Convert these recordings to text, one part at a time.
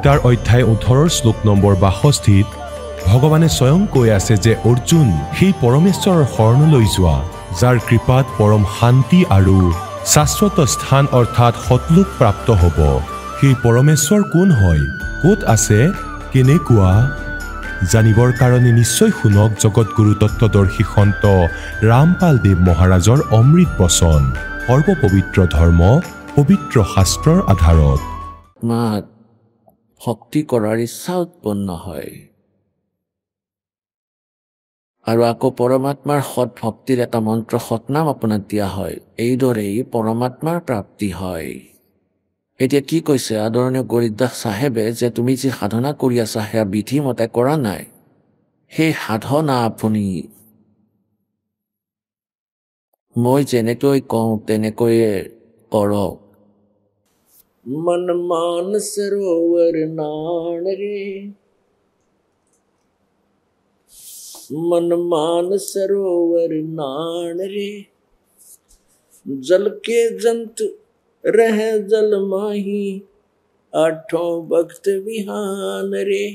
গীতাৰ অধ্যায় 18 শ্লোক নম্বৰ 62 ভগৱানে স্বয়ং কৈ আছে যে অৰ্জুন সেই পৰমেশ্বৰৰ শৰণলৈ যোৱা যাৰ কৃপাত পৰম শান্তি আৰু শাশ্বত স্থান অৰ্থাৎ সতলোক প্ৰাপ্ত হ'ব। সেই পৰমেশ্বৰ কোন হয়, ক'ত আছে, কেনেকুৱা জানিবৰ কাৰণে নিশ্চয় শুনক জগতগুৰু তত্ত্বদৰ্শী সন্ত ৰামপাল দেৱ মহাৰাজৰ অমৃত বচন। সৰ্বপবিত্ৰ ধৰ্ম পবিত্ৰ শাস্ত্ৰৰ আধাৰত ভক্তি কৰাৰ ইচ্ছা উৎপন্ন হয় আৰু আকৌ পৰমাত্মাৰ সৎ ভক্তিৰ এটা মন্ত্ৰ সৎনাম আপোনাক দিয়া হয়। এইদৰেই পৰমাত্মাৰ প্ৰাপ্তি হয়। এতিয়া কি কৈছে আদৰণীয় গৰিদাস চাহেবে যে তুমি যি সাধনা কৰি আছা সেয়া বিধিমতে কৰা নাই। সেই সাধনা আপুনি মই যেনেকৈ কওঁ তেনেকৈয়ে কৰক। মন মান সৰোবৰ নাণ ৰে, मन मान सरोवर नाण रे, जल के जंतु रह जल माही, आठों भक्त विहान रे।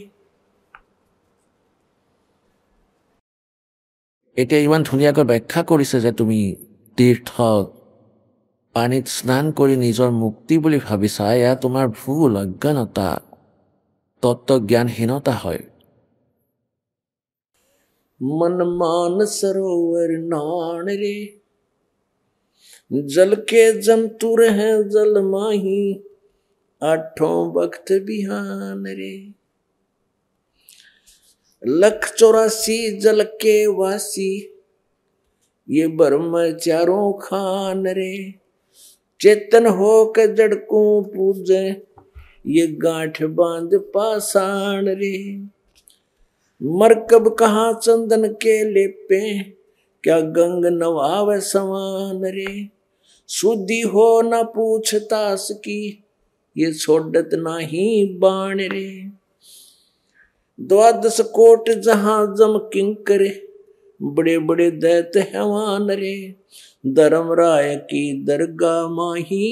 এতিয়া ইমান ধুনীয়াকৈ ব্যাখ্যা কৰিছে যে তুমি তীৰ্থ পানীত স্নান কৰি নিজৰ মুক্তি বুলি ভাবিছা। এয়া তোমাৰ ভুল অজ্ঞানতা, তত্ত্বজ্ঞানহীনতা হয়। मन मान सरोवर नाण रे, जल के जंतु रह जल माही, आठों भक्त बिहान रे। 184 जल के वासी, ये ब्रह्मचारों खान रे। चेतन हो के जड़ को पूजे, ये गांठ बांध पाषाण रे। मरकब कहाँ चंदन के लेपे, क्या गंग नवावे समान रे। शुद्धि हो न पूछतास की, ये छोड़त नाही बाण रे। 12 कोट जहां जम किंकरे, बड़े बड़े दैत हैवान रे। धर्मराय की दरगाह माही,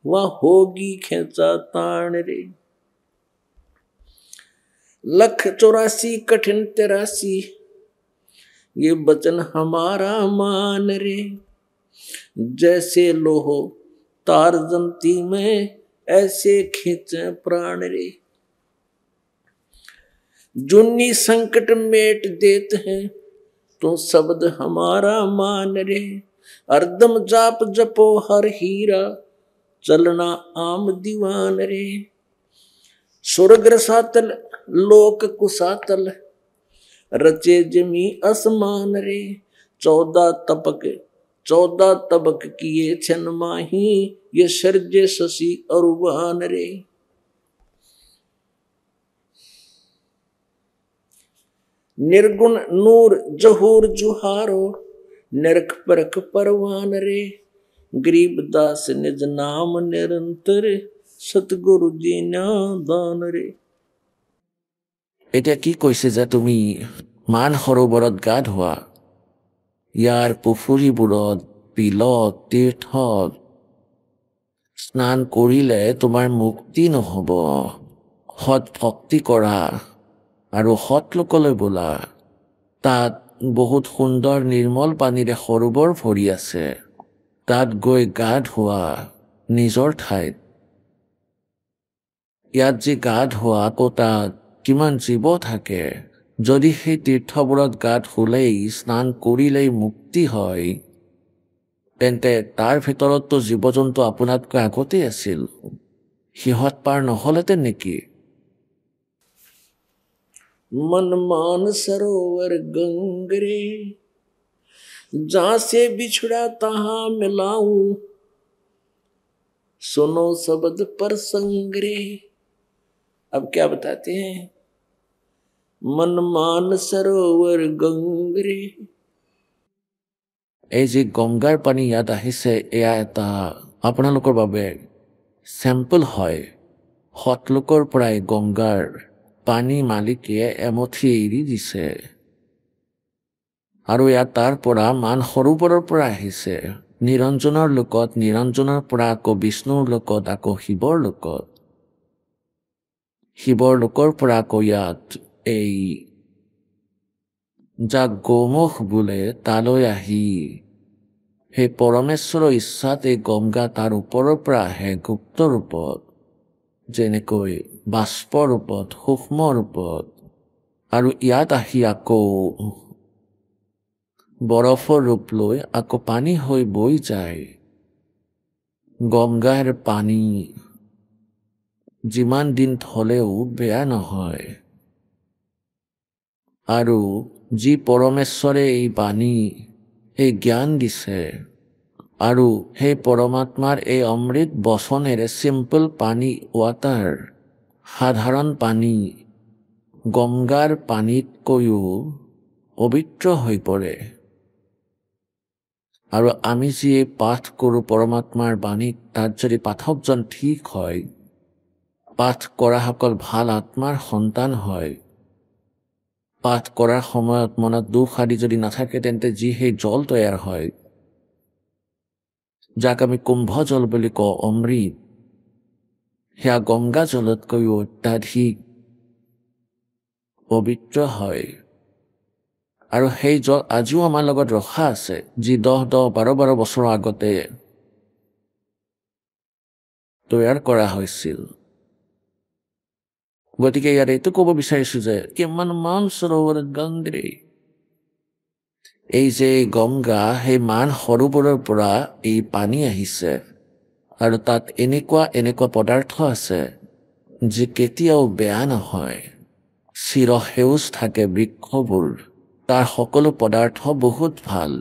वह होगी खेचा ताण रे। 184 कठिन 83, ये बचन हमारा मान रे। जैसे लोहो तार जंती में, ऐसे खींचे प्राण रे। जुन्नी संकट मेट देत हैं, तो शब्द हमारा मान रे। अर्दम जाप जपो हर हीरा, चलना आम दीवान रे। स्वर्ग रसातल लोक कुसातल, रचे जमी असमान रे। 14 तबक किए छन माही, ये सर्जे शशि अरुवान रे। निर्गुण नूर जहूर जुहारो, नरक परक परवान रे। गरीबदास निज नाम निरंतर, सतगुरु जी दान रे। এতিয়া কি কৈছে যে তুমি মান সৰোবৰত গা ধোৱা, ইয়াৰ পুখুৰীবোৰত বিলত তীৰ্থত স্নান কৰিলে তোমাৰ মুক্তি নহ'ব। সৎ ভক্তি কৰা আৰু সৎ লোকলৈ বোলা। তাত বহুত সুন্দৰ নিৰ্মল পানীৰে সৰোবৰ ভৰি আছে, তাত গৈ গা ধোৱা নিজৰ ঠাইত। ইয়াত যি গা ধোৱা আকৌ তাত কিমান জীৱ থাকে। যদি সেই তীৰ্থবোৰত গা ধুলেই স্নান কৰিলেই মুক্তি হয়, তেন্তে তাৰ ভিতৰততো জীৱ জন্তু আপোনাতকৈ আগতেই আছিল। সিহঁত পাৰ নহ'লেতেন নেকি? मन मान सरोवर गंग रे, जहां से बिछड़ा तहां मिलाऊं, सुनो शब्द प्रसंग रे। अब क्या बताते हैं? मन मान सरोवर गंग रे। এই যে গংগাৰ পানী ইয়াত আহিছে, এয়া এটা আপোনালোকৰ বাবে চেম্পল হয়। সৎলোকৰ পৰাই গংগাৰ পানী মালিকে এমুঠি এৰি দিছে আৰু ইয়াত তাৰ পৰা মান সৰোবৰৰ পৰা আহিছে। নিৰঞ্জনৰ লোকত, নিৰঞ্জনৰ পৰা আকৌ বিষ্ণুৰ লোকত, আকৌ শিৱৰ লোকত। শিৱৰ লোকৰ পৰা আকৌ ইয়াত এই যাক গোমুখ বোলে তালৈ আহি সেই পৰমেশ্বৰৰ ইচ্ছাত এই গংগা তাৰ ওপৰৰ পৰা আহে গুপ্ত ৰূপত, যেনেকৈ বাষ্প ৰূপত, সূক্ষ্ম ৰূপত, আৰু ইয়াত আহি আকৌ বৰফৰ ৰূপ লৈ আকৌ পানী হৈ বৈ যায়। গংগাৰ পানী যিমান দিন থলেও বেয়া নহয়, আৰু যি পৰমেশ্বৰে এই পানী এই জ্ঞান দিছে আৰু সেই পৰমাত্মাৰ এই অমৃত বচনেৰে চিম্পল পানী ৱাটাৰ, সাধাৰণ পানী গংগাৰ পানীতকৈও পবিত্ৰ হৈ পৰে। আৰু আমি যি পাঠ কৰোঁ পৰমাত্মাৰ বাণীক, তাত যদি পাঠকজন ঠিক হয়, পাঠ কৰাসকল ভাল আত্মাৰ সন্তান হয়, পাঠ কৰাৰ সময়ত মনত দুখ আদি যদি নাথাকে, তেন্তে যি সেই জল তৈয়াৰ হয়, যাক আমি কুম্ভ জল বুলি কওঁ, অমৃত, সেয়া গংগা জলতকৈও অত্যাধিক পবিত্ৰ হয়। আৰু সেই জল আজিও আমাৰ লগত ৰখা আছে, যি 10-12 বছৰৰ আগতে তৈয়াৰ কৰা হৈছিল। গতিকে ইয়াত এইটো ক'ব বিচাৰিছো যে কিমান মান সৰোবৰ গংগে, এই যে গংগা, সেই মান সৰোবৰৰ পৰা এই পানী আহিছে, আৰু তাত এনেকুৱা পদাৰ্থ আছে যি কেতিয়াও বেয়া নহয়। চিৰসেউজ থাকে বৃক্ষবোৰ, তাৰ সকলো পদাৰ্থ বহুত ভাল।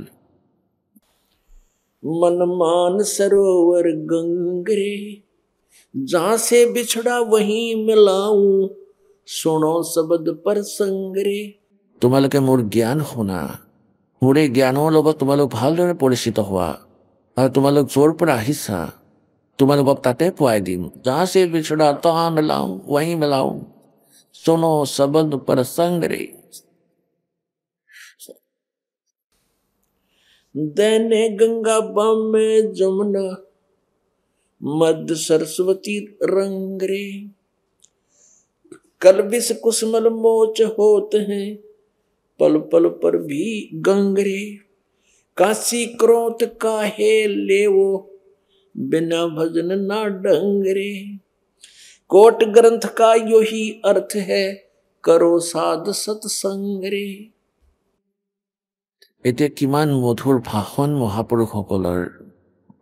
मन मान सरोवर गंगे, जहां से बिछड़ा वहीं मिलाऊं, सुनो शब्द पर संगरे। তোমালোকে মোৰ জ্ঞান শুনা, মোৰ এই জ্ঞানৰ লগত তোমালোক ভালদৰে পৰিচিত হোৱা, আৰু তোমালোক য'ৰ পৰা আহিছা তোমালোকক তাতে পোৱাই দিম। जहां से बिछड़ा तहां मिलाऊं, वहीं मिलाऊं, सुनो शब्द पर संगरे। दैने गंगा बामे जमुना, मध्य सरस्वती रंगरे। कल विष कुसुमल मोच होते हैं, पल पल पर भी गंगरे। काशी क्रोध काहे लेवो, बिना भजन ना डंगरे। कोट ग्रंथ का यो ही अर्थ है, करो साध सत्संगरे। এতিয়া কিমান মধুৰ ভাষণ মহাপুৰুষসকলৰ,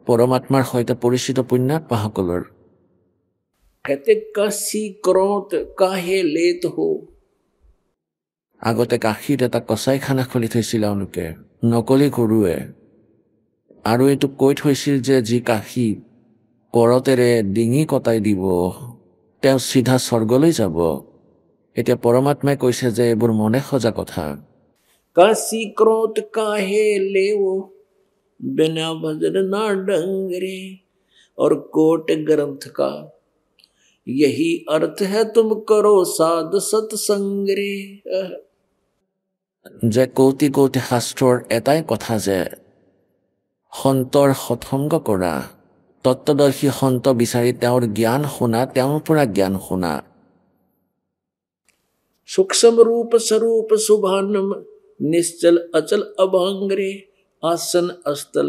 পৰমাত্মাৰ সৈতে পৰিচিত পুণ্যাত্মাসকলৰ। कहते काशी क्रोध काहे लेत हो। আগতে কাশীত এটা কচাইখানা খুলি থৈছিল তেওঁলোকে, নকলি গুৰুৱে, আৰু এইটো কৈ থৈছিল যে যি কাশী কৰতেৰে ডিঙি কটাই দিব, তেওঁ চিধা স্বৰ্গলৈ যাব। এতিয়া পৰমাত্মাই কৈছে যে এইবোৰ মনে সজা কথা। काशी क्रोध काहे लेवो, बिना भजन ना डंगरे। और कोट ग्रंथ का यही अर्थ है, तुम करो साध सत्संगरे। যে কৌটি কৌটি শাস্ত্ৰৰ এটাই কথা যে সন্তৰ সৎসংগ কৰা, তত্ত্বদৰ্শী সন্ত বিচাৰি তেওঁৰ জ্ঞান শুনা, তেওঁৰ পৰা জ্ঞান শুনা। सूक्ष्म रूप स्वरूप शुभानम, निश्चल अचल अभांगरे। आसन अस्तल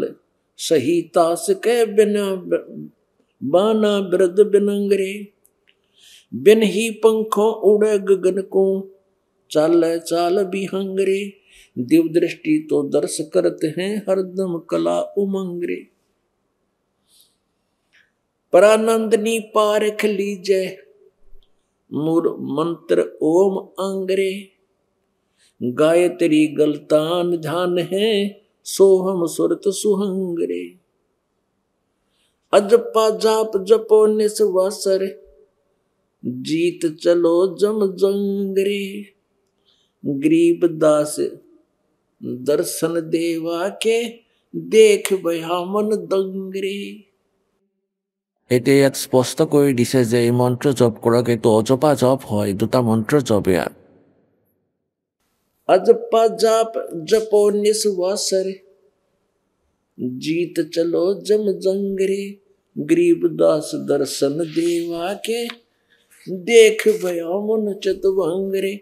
सही तास के बिना, बाना वृद्ध बिनंगरे। बिन ही पंखों उड़े गगन को, चाल चाल बिहंगरे। दिव दृष्टि तो दर्श करते हैं, हरदम कला उमंगरे। परानंदनी पारख लीजय, मूल मंत्र ओम अंगरे। गायत्री गलतान ध्यान है, सोहम सुरत सुहंगरे। अजपा जाप जपो निस्वासर, जीत चलो जम जंगरे। गरीब दास दर्शन देवा के, देख भया मन दंगरे। এতিয়া ইয়াত স্পষ্ট কৰি দিছে যে এই মন্ত্ৰ জপ কৰক, এইটো অজপা জপ হয়, দুটা মন্ত্ৰ জপ। ইয়াত अजपा जाप जपो निस्वासर, जीत चलो जम जंगरे। गरीब दास दर्शन देवा के, দেখ ভয়া মন চতুভঙ্গৰে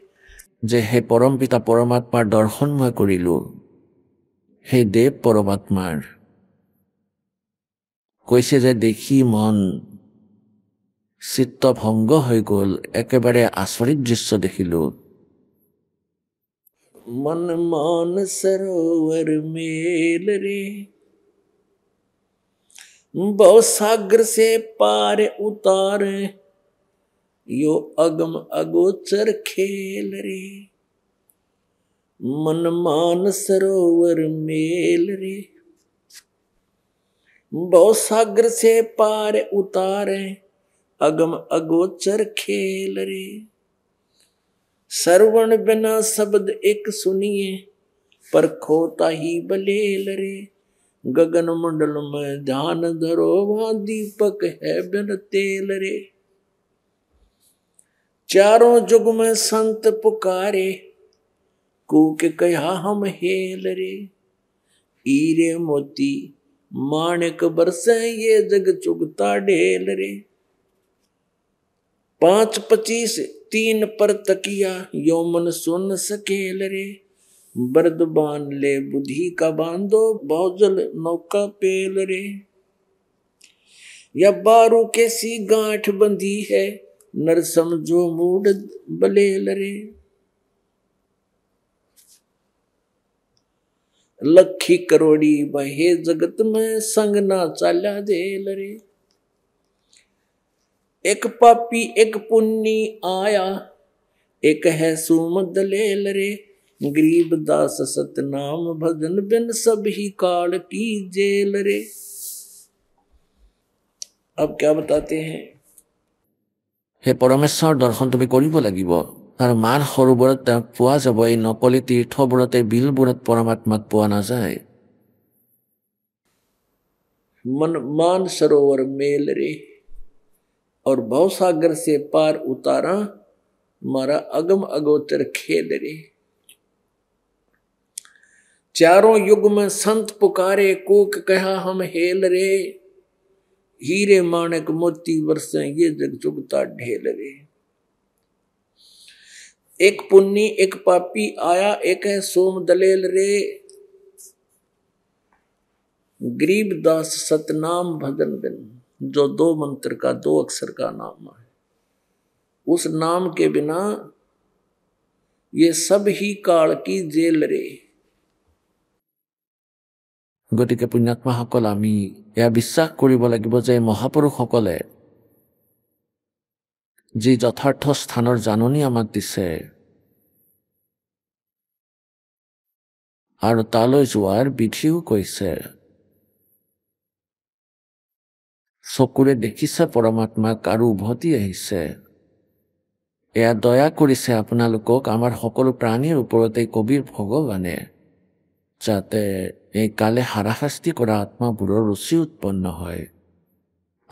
যে হে পৰম পিতা পৰমাত্মাৰ দৰ্শন মই কৰিলো সেই দেৱ পৰমাত্মাৰ কৈছে যে দেখি মন চিত্ত ভংগ হৈ গল একেবাৰে আচৰিত দৃশ্য দেখিলো मन मान सरोवर मेल रे बहु सागर से पार उतारे यो अगम अगोचर खेल रे मन मान सरोवर मेल रे बहु सागर से पार उतारे अगम अगोचर खेल रे सरवण बिना शब्द एक सुनिए पर खोता ही बलेल रे गगन मंडल में ध्यान धरो वहां दीपक है बिन तेल रे चारों जुग में संत पुकारे कूक कहा हम हेल रे हीरे मोती माणिक बरसे ये जग चुगता ढेल रे 5-25 3 पर तकिया यो मन सुन सकेल रे बर्दबान ले बुद्धि का बांधो बहुजल नौका पेल रे या बारू कैसी गांठ बंधी है नर समझो मूड बलेल रे लखी करोड़ी बहे जगत में संग ना चाल्या देल रे एक पापी एक पुन्नी आया एक है सुमद लेल रे गरीब दास सतनाम भजन बिन सब ही काल की जेल रे अब क्या बताते हैं हे परमेश्वर दर्शन তুমি কৰিব লাগিব আৰু মান সৰোবৰত তেওঁক পোৱা যাব এই নকলি তীৰ্থবোৰতে বিলবোৰত পৰমাত্মাক পোৱা নাযায় मन मान सरोवर मेल रे और भवसागर से पार उतारा मारा अगम अगोचर खेल रे चारों युग में संत पुकारे कूक कहा हम हेल रे हीरे माणक मोती बरसे ये जग चुगता ढेल रे एक पुन्नी एक पापी आया एक है सोम दलेल रे गरीब दास सतनाम भजन बिन जो 2 मंत्र का 2 अक्षर का नाम है उस नाम के बिना ये सब ही काल की जेल रे গতিকে পুণ্যাত্মাসকল আমি এয়া বিশ্বাস কৰিব লাগিব যে মহাপুৰুষসকলে যি যথাৰ্থ স্থানৰ জাননী আমাক দিছে আৰু তালৈ যোৱাৰ বিধিও কৈছে চকুৰে দেখিছে পৰমাত্মাক আৰু উভতি আহিছে এয়া দয়া কৰিছে আপোনালোকক আমাৰ সকলো প্ৰাণীৰ ওপৰতে কবিৰ ভগৱানে যাতে এই কালে হাৰাশাস্তি কৰা আত্মাবোৰৰ ৰুচি উৎপন্ন হয়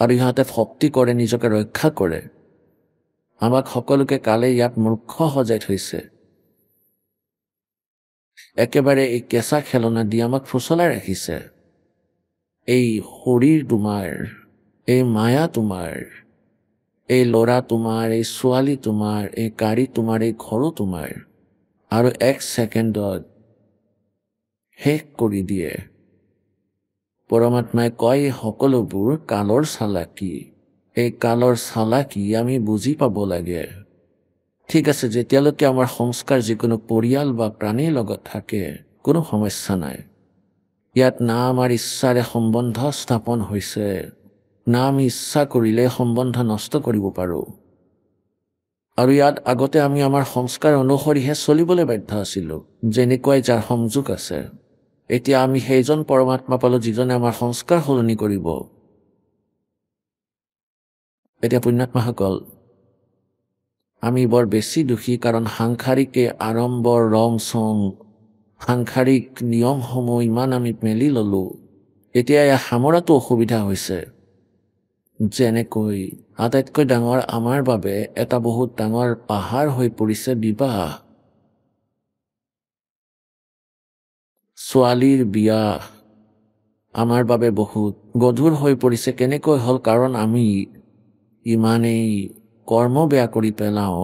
আৰু ইহঁতে ভক্তি কৰে নিজকে ৰক্ষা কৰে আমাক সকলোকে কালে ইয়াত মূৰ্খ সজাই থৈছে একেবাৰে এই কেঁচা খেলনা দি আমাক ফুচলাই ৰাখিছে এই শৰীৰ তোমাৰ এই মায়া তোমাৰ এই ল'ৰা তোমাৰ এই ছোৱালী তোমাৰ এই গাড়ী তোমাৰ এই ঘৰো তোমাৰ আৰু 1 ছেকেণ্ডত শেষ কৰি দিয়ে পৰমাত্মাই কয় সকলোবোৰ কালৰ চালাকি এই কালৰ চালাকি আমি বুজি পাব লাগে ঠিক আছে যেতিয়ালৈকে আমাৰ সংস্কাৰ যিকোনো পৰিয়াল বা প্ৰাণীৰ লগত থাকে কোনো সমস্যা নাই ইয়াত না আমাৰ ইচ্ছাৰে সম্বন্ধ স্থাপন হৈছে না আমি ইচ্ছা কৰিলে সম্বন্ধ নষ্ট কৰিব পাৰোঁ আৰু ইয়াত আগতে আমি আমাৰ সংস্কাৰ অনুসৰিহে চলিবলৈ বাধ্য আছিলোঁ যেনেকৈ যাৰ সংযোগ আছে এতিয়া আমি সেইজন পৰমাত্মা পালো যিজনে আমাৰ সংস্কাৰ সলনি কৰিব এতিয়া পুণ্যাত্মাসকল আমি বৰ বেছি দুখী কাৰণ সাংসাৰিকে আড়ম্বৰ ৰং চং সাংসাৰিক নিয়মসমূহ ইমান আমি মেলি ললোঁ এতিয়া এয়া সামৰাটো অসুবিধা হৈছে যেনেকৈ আটাইতকৈ ডাঙৰ আমাৰ বাবে এটা বহুত ডাঙৰ পাহাৰ হৈ পৰিছে বিবাহ ছোৱালীৰ বিয়া আমাৰ বাবে বহুত গধুৰ হৈ পৰিছে কেনেকৈ হ'ল কাৰণ আমি ইমানেই কৰ্ম বেয়া কৰি পেলাওঁ।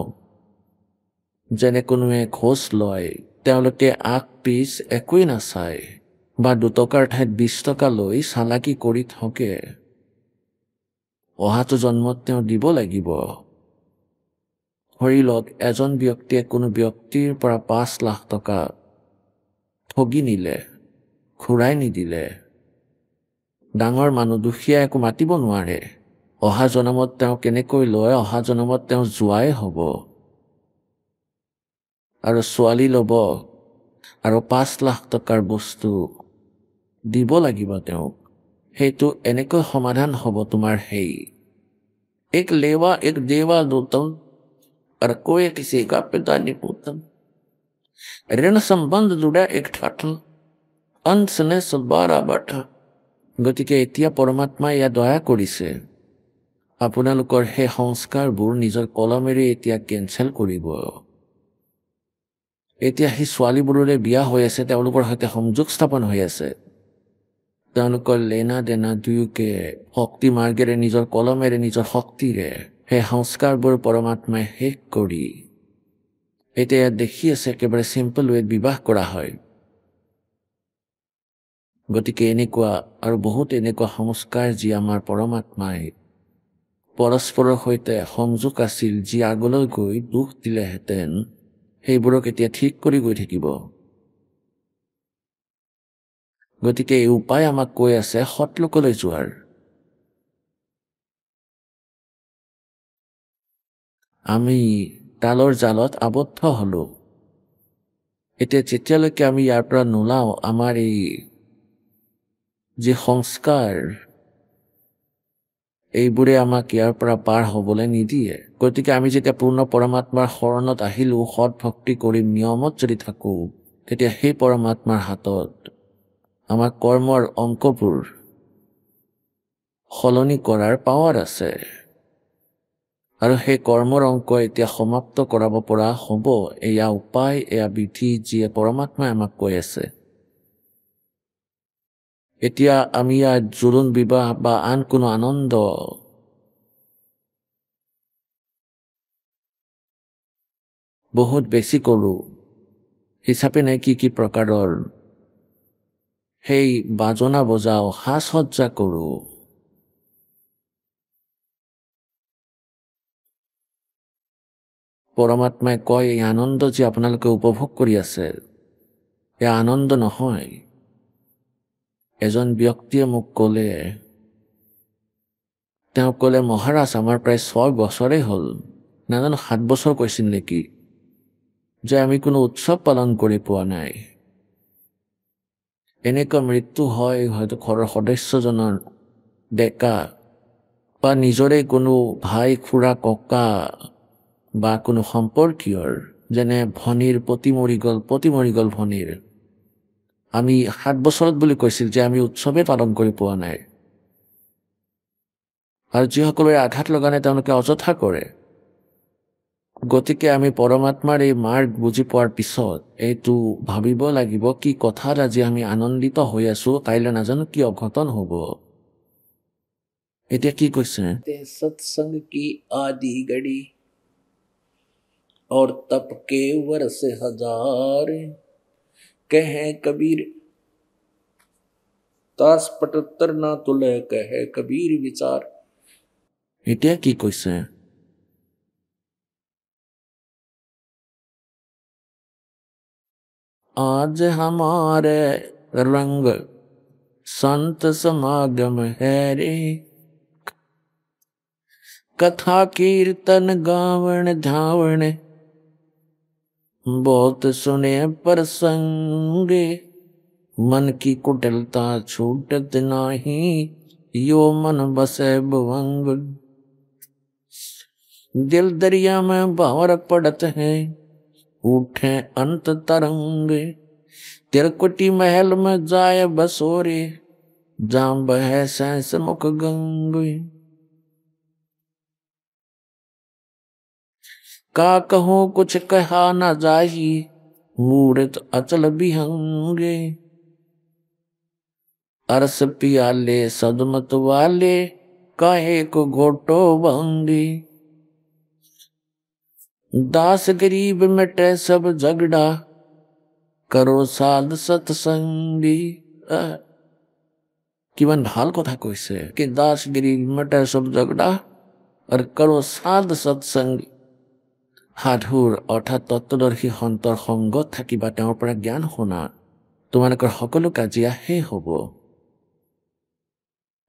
যেনে কোনোৱে ঘোচ লয়, তেওঁলোকে আগ পিছ একোৱেই নাচায়, বা 2 টকাৰ ঠাইত 20 টকা লৈ চালাকি কৰি থাকে। অহাটো জন্মত তেওঁ দিব লাগিব। ধৰি লওক এজন ব্যক্তিয়ে কোনো ব্যক্তিৰ পৰা 5 লাখ টকা ঠগি নিলে, ঘূৰাই নিদিলে। ডাঙৰ মানুহ দুখীয়া একো মাতিব নোৱাৰে। অহা জনমত তেওঁ কেনেকৈ লয়, অহা জনমত তেওঁ জোৱাই হ'ব। আৰু ছোৱালী ল'ব আৰু 5 লাখ টকাৰ বস্তু দিব লাগিব তেওঁক। সেইটো এনেকৈ সমাধান হ'ব তোমাৰ সেই এক লেৱা এক দেৱা दूतम और कोई किसी का पिता नहीं पूतम। ऋण संबंध जुड़ा एक ठाठल अंश ने सबारा बाठा। গতিকে এতিয়া পৰমাত্মাই ইয়াত দয়া কৰিছে। আপোনালোকৰ সেই সংস্কাৰবোৰ নিজৰ কলমেৰে এতিয়া কেঞ্চেল কৰিব। এতিয়া সেই ছোৱালীবোৰৰে বিয়া হৈ আছে, তেওঁলোকৰ সৈতে সংযোগ স্থাপন হৈ আছে। তেওঁলোকৰ লেনা দেনা দুয়োকে শক্তি মাৰ্গেৰে নিজৰ কলমেৰে নিজৰ শক্তিৰে সেই সংস্কাৰবোৰ পৰমাত্মাই শেষ কৰি এতিয়া দেখি আছে একেবাৰে চিম্পল ৱেত বিবাহ কৰা হয়। গতিকে এনেকুৱা আৰু বহুত এনেকুৱা সংস্কাৰ যি আমাৰ পৰমাত্মাই পৰস্পৰৰ সৈতে সংযোগ আছিল, যি আগলৈ গৈ দুখ দিলেহেঁতেন, সেইবোৰক এতিয়া ঠিক কৰি গৈ থাকিব। গতিকে এই উপায় আমাক কৈ আছে সৎলোকলৈ যোৱাৰ। আমি তালৰ জালত আবদ্ধ হলো। এতিয়া যেতিয়ালৈকে আমি ইয়াৰ পৰা নোলাওঁ, আমাৰ এই যি সংস্কাৰ, এইবোৰে আমাক ইয়াৰ পৰা পাৰ হ'বলৈ নিদিয়ে। গতিকে আমি যেতিয়া পূৰ্ণ পৰমাত্মাৰ শৰণত আহিলো, সৎ ভক্তি কৰি নিয়মত যদি থাকো, তেতিয়া সেই পৰমাত্মাৰ হাতত আমাৰ কৰ্মৰ অংকবোৰ সলনি কৰাৰ পাৱাৰ আছে। আৰু সেই কৰ্মৰ অংক এতিয়া সমাপ্ত কৰাব পৰা হ'ব। এয়া উপায়, এয়া বিধি, যিয়ে পৰমাত্মাই আমাক কৈ আছে। এতিয়া আমি ইয়াত জোৰোণ বিবাহ বা আন কোনো আনন্দ বহুত বেছি কৰোঁ। হিচাপে নাই কি প্ৰকাৰৰ সেই বাজনা বজাওঁ, সাজ সজ্জা কৰোঁ। পৰমাত্মাই কয়, এই আনন্দ যি আপোনালোকে উপভোগ কৰি আছে, এয়া আনন্দ নহয়। এজন ব্যক্তিয়ে মোক ক'লে, তেওঁ ক'লে, মহাৰাজ আমাৰ প্ৰায় 6 বছৰেই হ'ল, নাজানো 7 বছৰ কৈছিল নেকি, যে আমি কোনো উৎসৱ পালন কৰি পোৱা নাই। এনেকুৱা মৃত্যু হয়, হয়তো ঘৰৰ সদস্যজনৰ ডেকা বা নিজৰে কোনো ভাই খুৰা ককা বা কোনো সম্পৰ্কীয়ৰ, যেনে ভনীৰ পতি মৰি গ'ল ভনীৰ। আমি 7 বছৰত বুলি কৈছিল যে আমি উৎসৱে পালন কৰি পোৱা নাই। আৰু যিসকলৰে আঘাত লগা নাই তেওঁলোকে অযথা কৰে। গতিকে আমি পৰমাত্মাৰ এই মাৰ্গ বুজি পোৱাৰ পিছত এইটো ভাবিব লাগিব, কি কথাত আজি আমি আনন্দিত হৈ আছো, কাইলৈ নাজানো কি অঘটন হ'ব। এতিয়া কি কৈছে, সৎসংগ কি আদি গড়ি और तप के वर्ष हजार कहे कबीर तास 75 ना तुले कहे कबीर विचार। এতিয়া কি কৈছে, आज हमारे रंग संत समागम है रे, कथा कीर्तन गावण धावण बहुत सुने प्रसंगे, मन की कुटिलता छूटत नाही, यो मन बसे भुवंग। दिल दरिया में भावर पड़त है, उठे अंत तरंग, तिरकुटी महल में जाए बसोरे, जाम बहे सैंस मुख गंग। का कहूँ कुछ कहा न जाही, मूर्त अचल बिहंगे, अरस पियाले सदमत वाले, काहे को घोटो भंगे। दास गरीब मिटे सब झगड़ा, करो साध सत्संगी। কিমান ভাল কথা কৈছে কি দাসগিৰি মিটে সব ঝগড়া আৰু কৰো সাধ সৎসংগী। সাধুৰ অৰ্থাৎ তত্ত্বদৰ্শী সন্তৰ সংগত থাকিবা, তেওঁৰ পৰা জ্ঞান শুনা, তোমালোকৰ সকলো কাজিয়া শেষ হ'ব।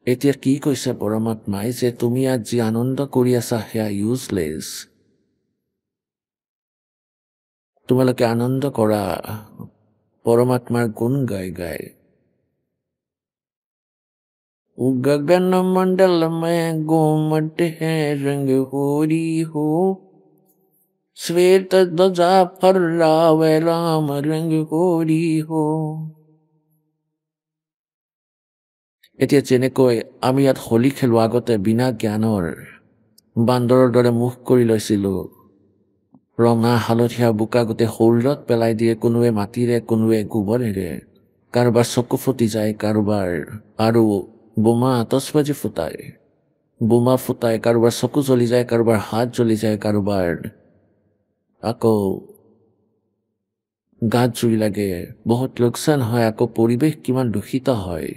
এতিয়া কি কৈছে পৰমাত্মাই যে তুমি আজি আনন্দ কৰি আছা সেয়া ইউজলেছ। তোমালোকে আনন্দ কৰা পৰমাত্মাৰ গুণ গাই গাই। गगन मंडल में घूमट है रंग होरी हो, श्वेत ध्वजा फहरावे राम रंग होरी हो। এতিয়া যেনেকৈ আমি ইয়াত হোলী খেলো আগতে বিনা জ্ঞানৰ বান্দৰৰ দৰে মুখ কৰি লৈছিলো, ৰঙা হালধীয়া বোকা গোটেই শৰীৰত পেলাই দিয়ে, কোনোৱে মাটিৰে কোনোৱে গোবৰেৰে, কাৰোবাৰ চকু ফুটি যায়, কাৰোবাৰ আৰু বোমা আতচবাজি ফুটায়, বোমা ফুটায়, কাৰোবাৰ চকু জ্বলি যায়, কাৰোবাৰ হাত জ্বলি যায়, কাৰোবাৰ আকৌ গাত জুই লাগে, বহুত লোকচান হয়, আকৌ পৰিৱেশ কিমান দূষিত হয়।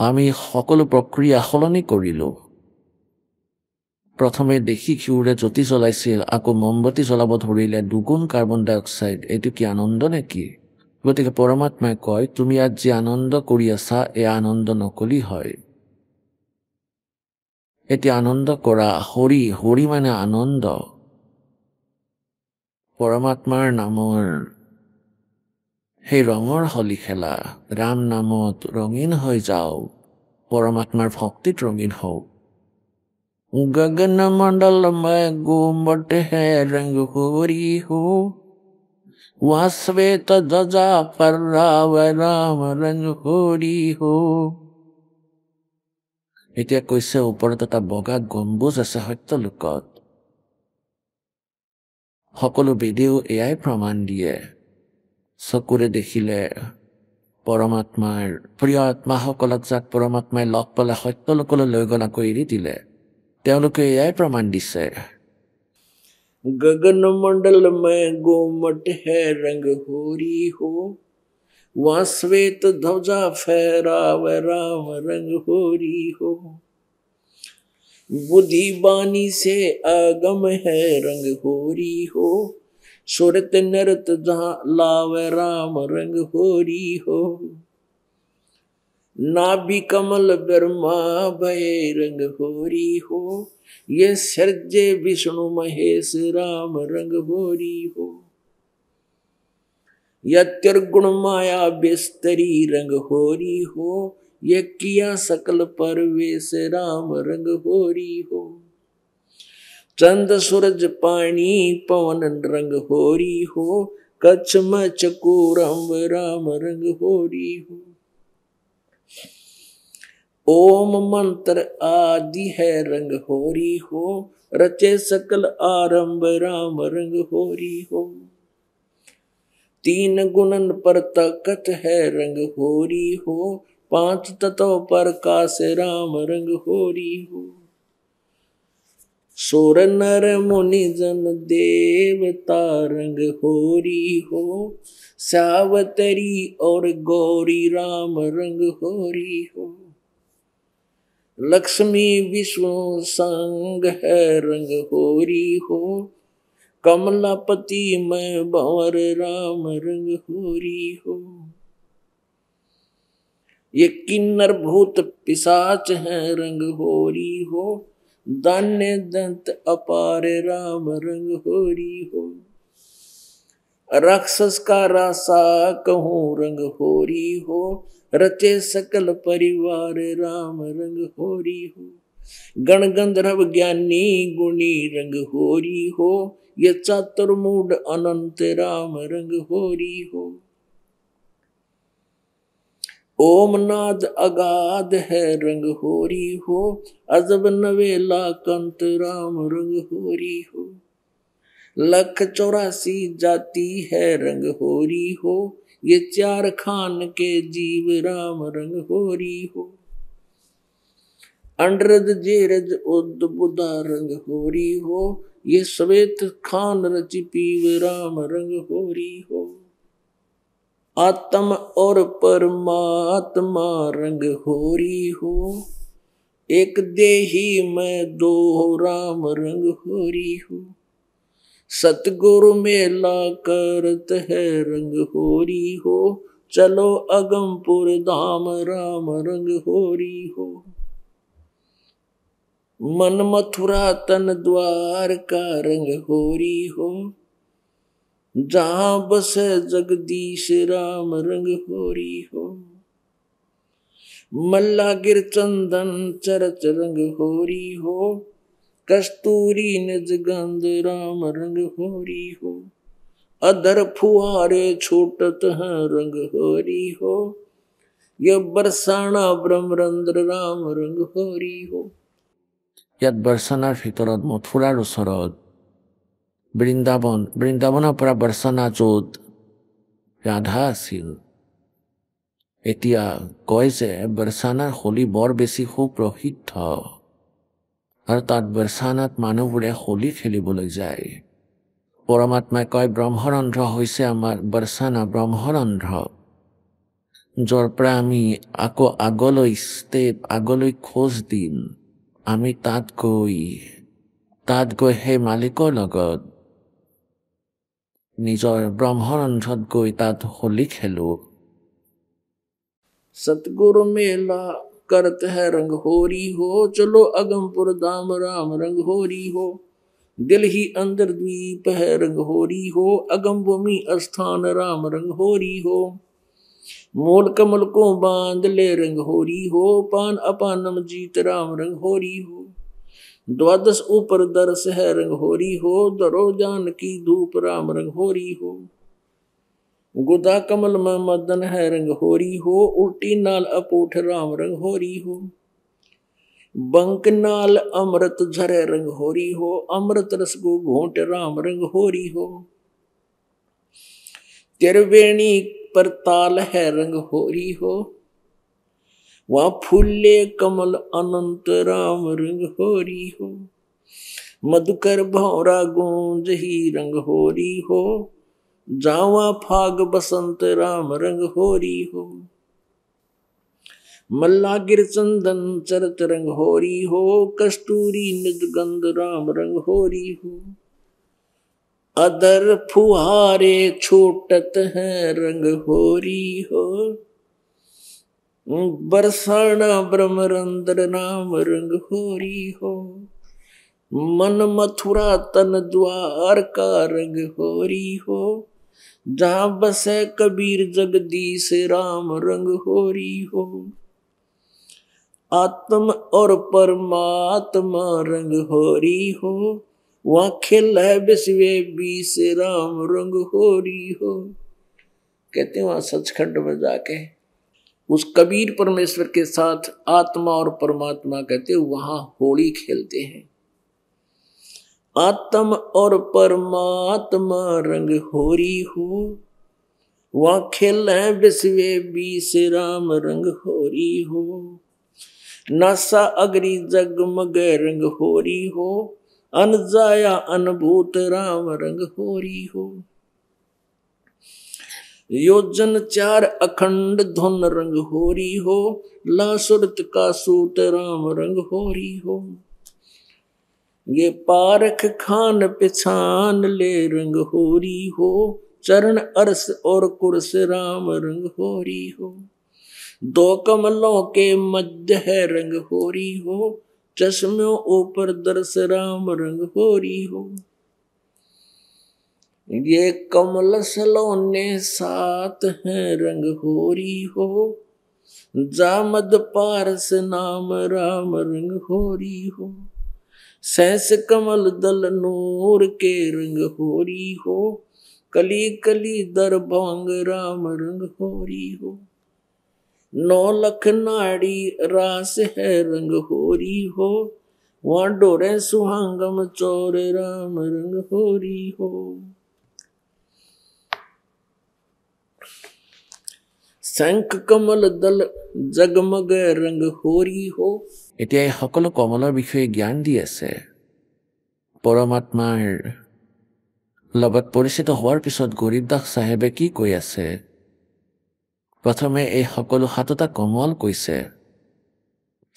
আমি সকলো প্ৰক্ৰিয়া সলনি কৰিলো। প্ৰথমে দেখি ঘিউৰে জ্যোতি জ্বলাইছিল, আকৌ মমবাতি জ্বলাব ধৰিলে, দুগুণ কাৰ্বন ডাই অক্সাইড। এইটো কি আনন্দ নেকি? গতিকে পৰমাত্মাই কয় তুমি আজি আনন্দ কৰি আছা, এই আনন্দ নকলি হয়। এতিয়া আনন্দ কৰা হৰি, হৰি মানে আনন্দ। পৰমাত্মাৰ নামৰ সেই ৰঙৰ হলি খেলা, ৰাম নামত ৰঙীন হৈ যাও, পৰমাত্মাৰ ভক্তিত ৰঙীন হও। गगन मंडल में घूमट है रंग होरी हो, वहाँ श्वेत ध्वजा फहरावे राम रंग होरी हो। এতিয়া কৈছে ওপৰত এটা বগা গম্বুজ আছে সত্যলোকত। সকলো বেদেও এয়াই প্ৰমাণ দিয়ে, চকুৰে দেখিলে পৰমাত্মাৰ প্ৰিয় আত্মাসকলক যাক পৰমাত্মাই লগ পালে সত্যলোকলৈ লৈ গল, আকৌ এৰি দিলে, তেওঁলোকে এয়াই প্ৰমাণ দিছে। गगन मंडल में घूमट है रंग होरी हो, वहाँ श्वेत ध्वजा फहरावे राम रंग होरी हो। बुद्धि बानी से आगम है रंग होरी हो, सुरत नरत जहाँ लावे राम रंग होरी हो। नाभि कमल ब्रह्मा भय रंग होरी हो, ये सर्जे विष्णु महेश राम रंग होरी हो। यत्युर्गुण माया बिस्तरी रंग होरी हो, ये किया सकल परवेश राम रंग होरी हो। चंद सूरज पानी पवन रंग होरी हो, कच्छ मच कूरम राम रंग होरी हो। ओम मंत्र आदि है रंग होरी हो, रचे सकल आरंभ राम रंग होरी हो। तीन गुणन पर तकत है रंग होरी हो, पांच तत्व पर काश राम रंग होरी हो। सुर नर मुनि जन देवता रंग होरी हो, सावतरी और गौरी राम रंग होरी हो। लक्ष्मी विष्णु संग है रंग होरी हो, कमलापति में भंवर राम रंग होरी हो। ये किन्नर भूत पिशाच है रंग होरी हो, दान्य दंत अपार राम रंग होरी हो। राक्षस का रासा कहूँ रंग होरी हो, रचे सकल परिवार राम रंग होरी हो। गण गंधर्व ज्ञानी गुणी रंग होरी हो, ये चातुर्मूढ़ अनंत राम रंग होरी हो। ओम नाद अगाध है रंग होरी हो, अजब नवेला कंत राम रंग होरी हो। 184 जाति है रंग होरी हो, ये 4 खान के जीव राम रंग होरी हो। अंडरद जेरज उद बुदा रंग होरी हो, ये श्वेत खान रचि पीव राम रंग होरी हो। आत्म और परमात्मा रंग होरी हो, एक देही में दो राम रंग होरी हो। सतगुरु मेला करत है रंग होरी हो, चलो अगमपुर धाम राम रंग होरी हो। मन मथुरा तन द्वार का रंग होरी हो, जहां बसे जगदीश राम रंग होरी हो। मल्ला गिर चंदन चरच रंग होरी हो, कस्तूरी निज गंध राम रंग होरी हो। अधर फुआरे छूटत हैं रंग होरी हो, यह बरसाना ब्रह्मरंद्र राम रंग होरी हो। यात बरसानार ভিতৰত মথুৰাৰ ওচৰত বৃন্দাবনৰ পৰা বৰসানা য'ত ৰাধা আছিল, এতিয়া কয় যে বৰসানাৰ হোলী বৰ বেছি সুপ্ৰসিদ্ধ আৰু তাত বৰসানাত মানুহবোৰে হোলী খেলিবলৈ যায়। পৰমাত্মাই কয় ব্ৰহ্মৰন্ধ্ৰ হৈছে আমাৰ বৰসানা ব্ৰহ্মৰন্ধ্ৰ, য'ৰ পৰা আমি আকৌ আগলৈ খোজ দিম। আমি তাত গৈ সেই মালিকৰ লগত নিজৰ ব্ৰহ্মৰন্ধ্ৰত গৈ তাত হোলী খেলো। सतगुरु मेला करत है रंग होरी हो, चलो अगमपुर धाम राम रंग होरी हो। दिल ही अंदर द्वीप है रंग होरी हो, अगम भूमि स्थान राम रंग होरी हो। मूल कमल को बांध ले रंग होरी हो, पान अपानम जीत राम रंग होरी हो। द्वादश ऊपर दर्श है रंग होरी हो, दरो जान की धूप राम रंग होरी हो। गुदा कमल में मदन है रंग होरी हो, उल्टी नाल अपूठ राम रंग होरी हो। बंक नाल अमृत झरे रंग होरी हो, अमृत रस को घोंट राम रंग होरी हो। त्रिवेणी पर ताल है रंग होरी हो, वहाँ फूले कमल अनंत राम रंग होरी हो। मधुकर भौरा गूंज ही रंग होरी हो, जावा फाग बसंत राम रंग होरी हो। मल्ला गिर चंदन चरत रंग होरी हो, कस्तूरी निज गंध राम रंग होरी हो। अदर फुहारे छूटत हैं रंग होरी हो, बरसाना ब्रह्मरंद्र नाम रंग होरी हो। मन मथुरा तन द्वार का रंग होरी हो, जहां बसे कबीर जगदीश राम रंग होरी हो। आत्म और परमात्मा रंग होरी हो, वहाँ खिल है विश्व बीस राम रंग होरी हो। कहते हैं वहां सचखंड में जाके उस कबीर परमेश्वर के साथ आत्मा और परमात्मा कहते वहां होली खेलते हैं। आत्म और परमात्मा रंग होरी हो, वहाँ खेल है विश्व बीस राम रंग होरी हो। नासा अगरी जगमग रंग होरी हो, अनजाया अनभूत राम रंग होरी हो। योजन चार अखंड धुन रंग होरी हो, लासुरत का सूत राम रंग होरी हो। ये पारख खान पिछान ले रंग होरी हो, चरण अरस और कुर्स राम रंग होरी हो। दो कमलों के मध्य है रंग होरी हो, चश्मों ऊपर दर्श राम रंग होरी हो। ये कमल सलोने सात हैं रंग होरी हो, जामद पारस नाम राम रंग होरी हो। सहस कमल दल नूर के रंग होरी हो, कली कली दर भांग राम रंग होरी हो। 9 लख नाड़ी रास है रंग होरी हो, वहाँ डोरे सुहांगम चोर राम रंग होरी हो। शंख कमल दल जगमग रंग होरी हो। এতিয়া এই সকলো কমলৰ বিষয়ে জ্ঞান দি আছে। পৰমাত্মাৰ লগত পৰিচিত হোৱাৰ পিছত গৰীবদাস চাহেবে কি কৈ আছে? প্ৰথমে এই সকলো সাতটা কমল কৈছে।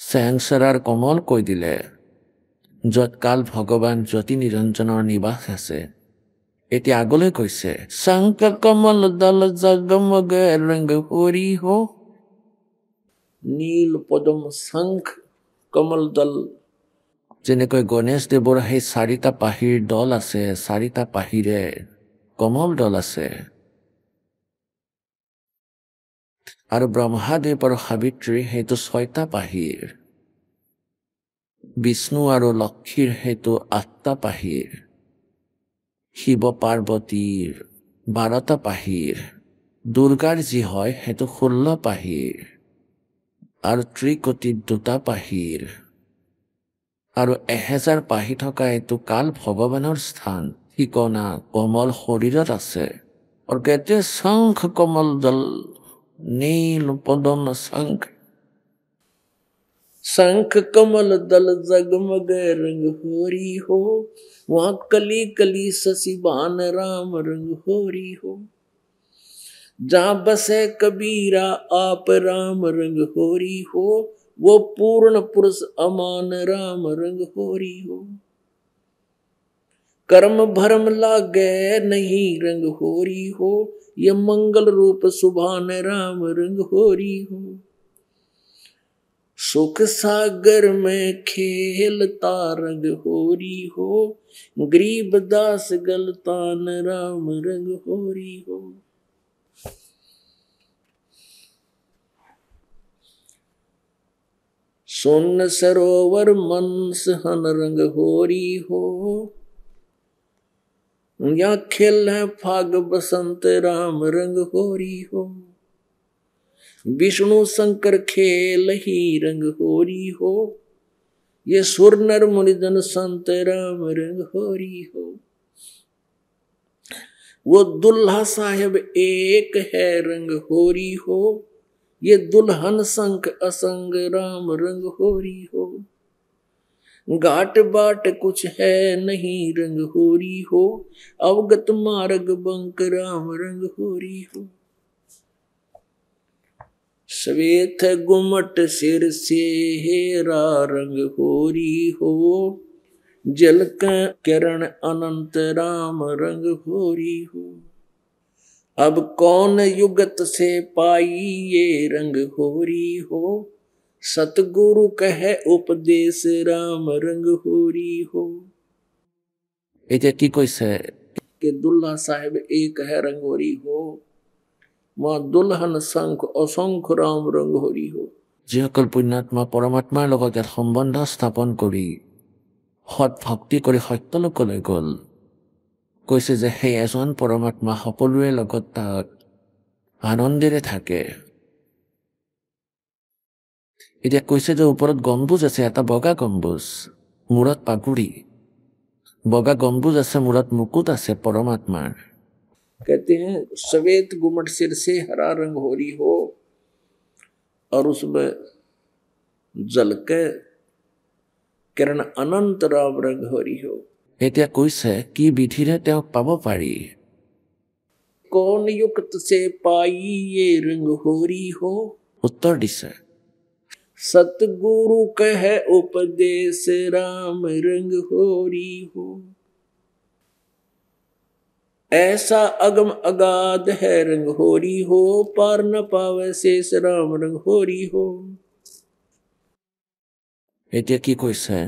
স্বয়ংসৰাৰ কমল কৈ দিলে, য'ত কাল ভগৱান জ্যোতি নিৰঞ্জনৰ নিবাস আছে। এতিয়া আগলৈ কৈছে, শংখ কমল দল জগমগ ৰংগ হৰি হো। নীল পদম শংখ কমল দল, যেনেকৈ গণেশ দেৱৰ সেই 4টা পাহিৰ দল আছে, 4টা পাহিৰে কমল দল আছে, আৰু ব্ৰহ্মাদেৱ আৰু সাবিত্ৰী সেইটো 6টা পাহিৰ, বিষ্ণু আৰু লক্ষীৰ সেইটো 8টা পাহিৰ, শিৱ পাৰ্বতীৰ 12টা পাহিৰ, দুৰ্গাৰ যি হয় সেইটো 16 পাহিৰ, আৰু ত্ৰিকোটিত 2টা পাহিৰ, আৰু 1000 পাহি থকা এইটো কাল ভগৱানৰ স্থান ঠিকনা কমল শৰীৰত আছে। আৰু কেতে শংখ কমল দল নীল পদম শংখ, शंख कमल दल जगमग रंग होरी हो। वहां कली कली शशि भान राम रंग होरी हो। जहां बसे कबीरा आप राम रंग होरी हो। वो पूर्ण पुरुष अमान राम रंग होरी हो। कर्म भरम लागे नहीं रंग होरी हो। ये मंगल रूप सुभान राम रंग होरी हो। सुख सागर में खेलता रंग होरी हो। गरीब दास गलतान राम रंग होरी हो। सोन सरोवर मनस हन रंग होरी हो। या खेल है फाग बसंत राम रंग होरी हो। विष्णु शंकर खेल ही रंग होरी हो। ये सुर नर मुनिजन संत राम रंग होरी हो। वो दुल्हा साहेब एक है रंग होरी हो। ये दुल्हन संख असंग राम रंग होरी हो। घाट बाट कुछ है नहीं रंग होरी हो। अवगत मार्ग बंक राम रंग होरी हो। श्वेत गुमट सिर से हेरा रंग होरी हो। जल का किरण अनंत राम रंग होरी हो। अब कौन युगत से पाई ये रंग होरी हो। सतगुरु कहे उपदेश राम रंग होरी हो। এতিয়া কি কৈছে कि दुल्हा साहेब एक है रंग होरी हो। मां दुल्हन शंख असंख्य राम रंग होरी हो। যিসকল পুণ্যাত্মা পৰমাত্মাৰ লগত এক সম্বন্ধ স্থাপন কৰি সৎ ভক্তি কৰি সত্যলোকলৈ গ'ল, কৈছে যে সেই এজন পৰমাত্মা সকলোৰে লগত তাত আনন্দেৰে থাকে। এতিয়া কৈছে যে ওপৰত গম্বুজ আছে, এটা বগা গম্বুজ, মূৰত পাগুৰি, বগা গম্বুজ আছে, মূৰত মুকুট আছে পৰমাত্মাৰ। कहते हैं श्वेत गुमट सिर से हरा रंग होरी हो और उसमें जल के किरण अनंत राम रंग होरी हो। এতিয়া কৈছে কি বিধিৰে তেওঁক পাব পাৰি। कौन युक्त से पाई ये रंग होरी हो। उत्तर दिसे सतगुरु कहे उपदेश राम रंग होरी हो। ऐसा अगम अगाध है रंग होरी हो। पार न पावे शेष राम रंग होरी हो। এতিয়া কি কৈছে?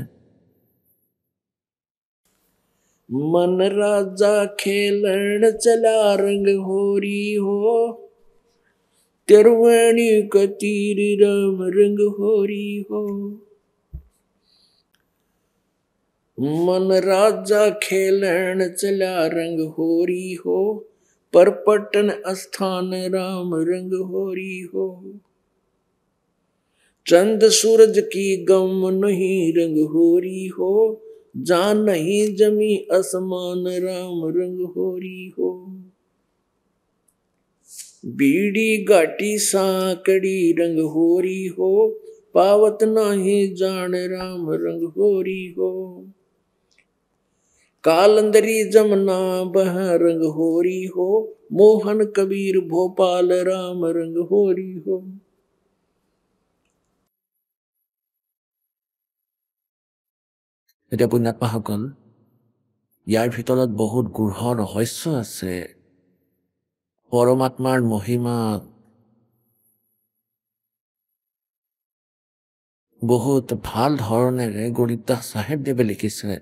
मन राजा खेलन चला रंग होरी हो। तिरुवेणी कतीर राम रंग होरी हो। मन राजा खेलन चला रंग होरी हो। पर पटन स्थान राम रंग होरी हो। चंद सूरज की गम नहीं रंग होरी हो। जान नहीं जमी आसमान राम रंग होरी हो। बीड़ी गाटी सांकड़ी रंग होरी हो पावत नाही जान राम रंग होरी हो कालंदरी जमना बह रंग होरी हो मोहन कबीर भोपाल राम रंग होरी हो এতিয়া পুণ্যাত্মাসকল ইয়াৰ ভিতৰত বহুত গূঢ় ৰহস্য আছে পৰমাত্মাৰ মহিমা বহুত ভাল ধৰণেৰে গৰিবদাস চাহেবদেৱে লিখিছে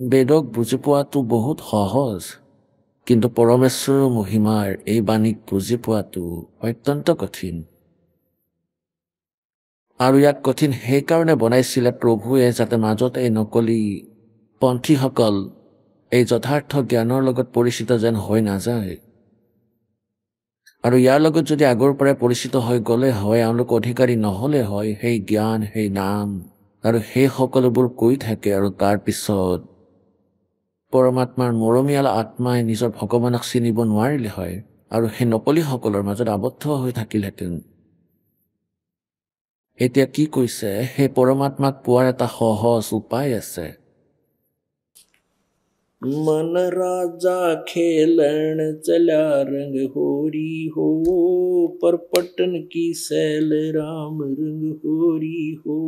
বেদক বুজি পোৱাটো বহুত সহজ কিন্তু পৰমেশ্বৰৰ মহিমাৰ এই বাণীক বুজি পোৱাটো অত্যন্ত কঠিন আৰু ইয়াক কঠিন সেইকাৰণে বনাইছিলে প্ৰভুৱে যাতে মাজত এই নকলি পন্থীসকল এই যথাৰ্থ জ্ঞানৰ লগত পৰিচিত যেন হৈ নাযায় আৰু ইয়াৰ লগত যদি আগৰ পৰাই পৰিচিত হৈ গ'লে হয় এওঁলোক অধিকাৰী নহ'লে হয় সেই জ্ঞান সেই নাম আৰু সেই সকলোবোৰ কৈ থাকে আৰু তাৰপিছত পৰমাত্মাৰ মৰমীয়াল আত্মাই নিজৰ ভগৱানক চিনিব নোৱাৰিলে হয় আৰু সেই নকলিসকলৰ মাজত আবদ্ধ হৈ থাকিলহেঁতেন এতিয়া কি কৈছে সেই পৰমাত্মাক পোৱাৰ এটা সহজ উপায় আছে मन राजा खेलन चला रंग होरी हो पर पटन की सैल राम रंग होरी हो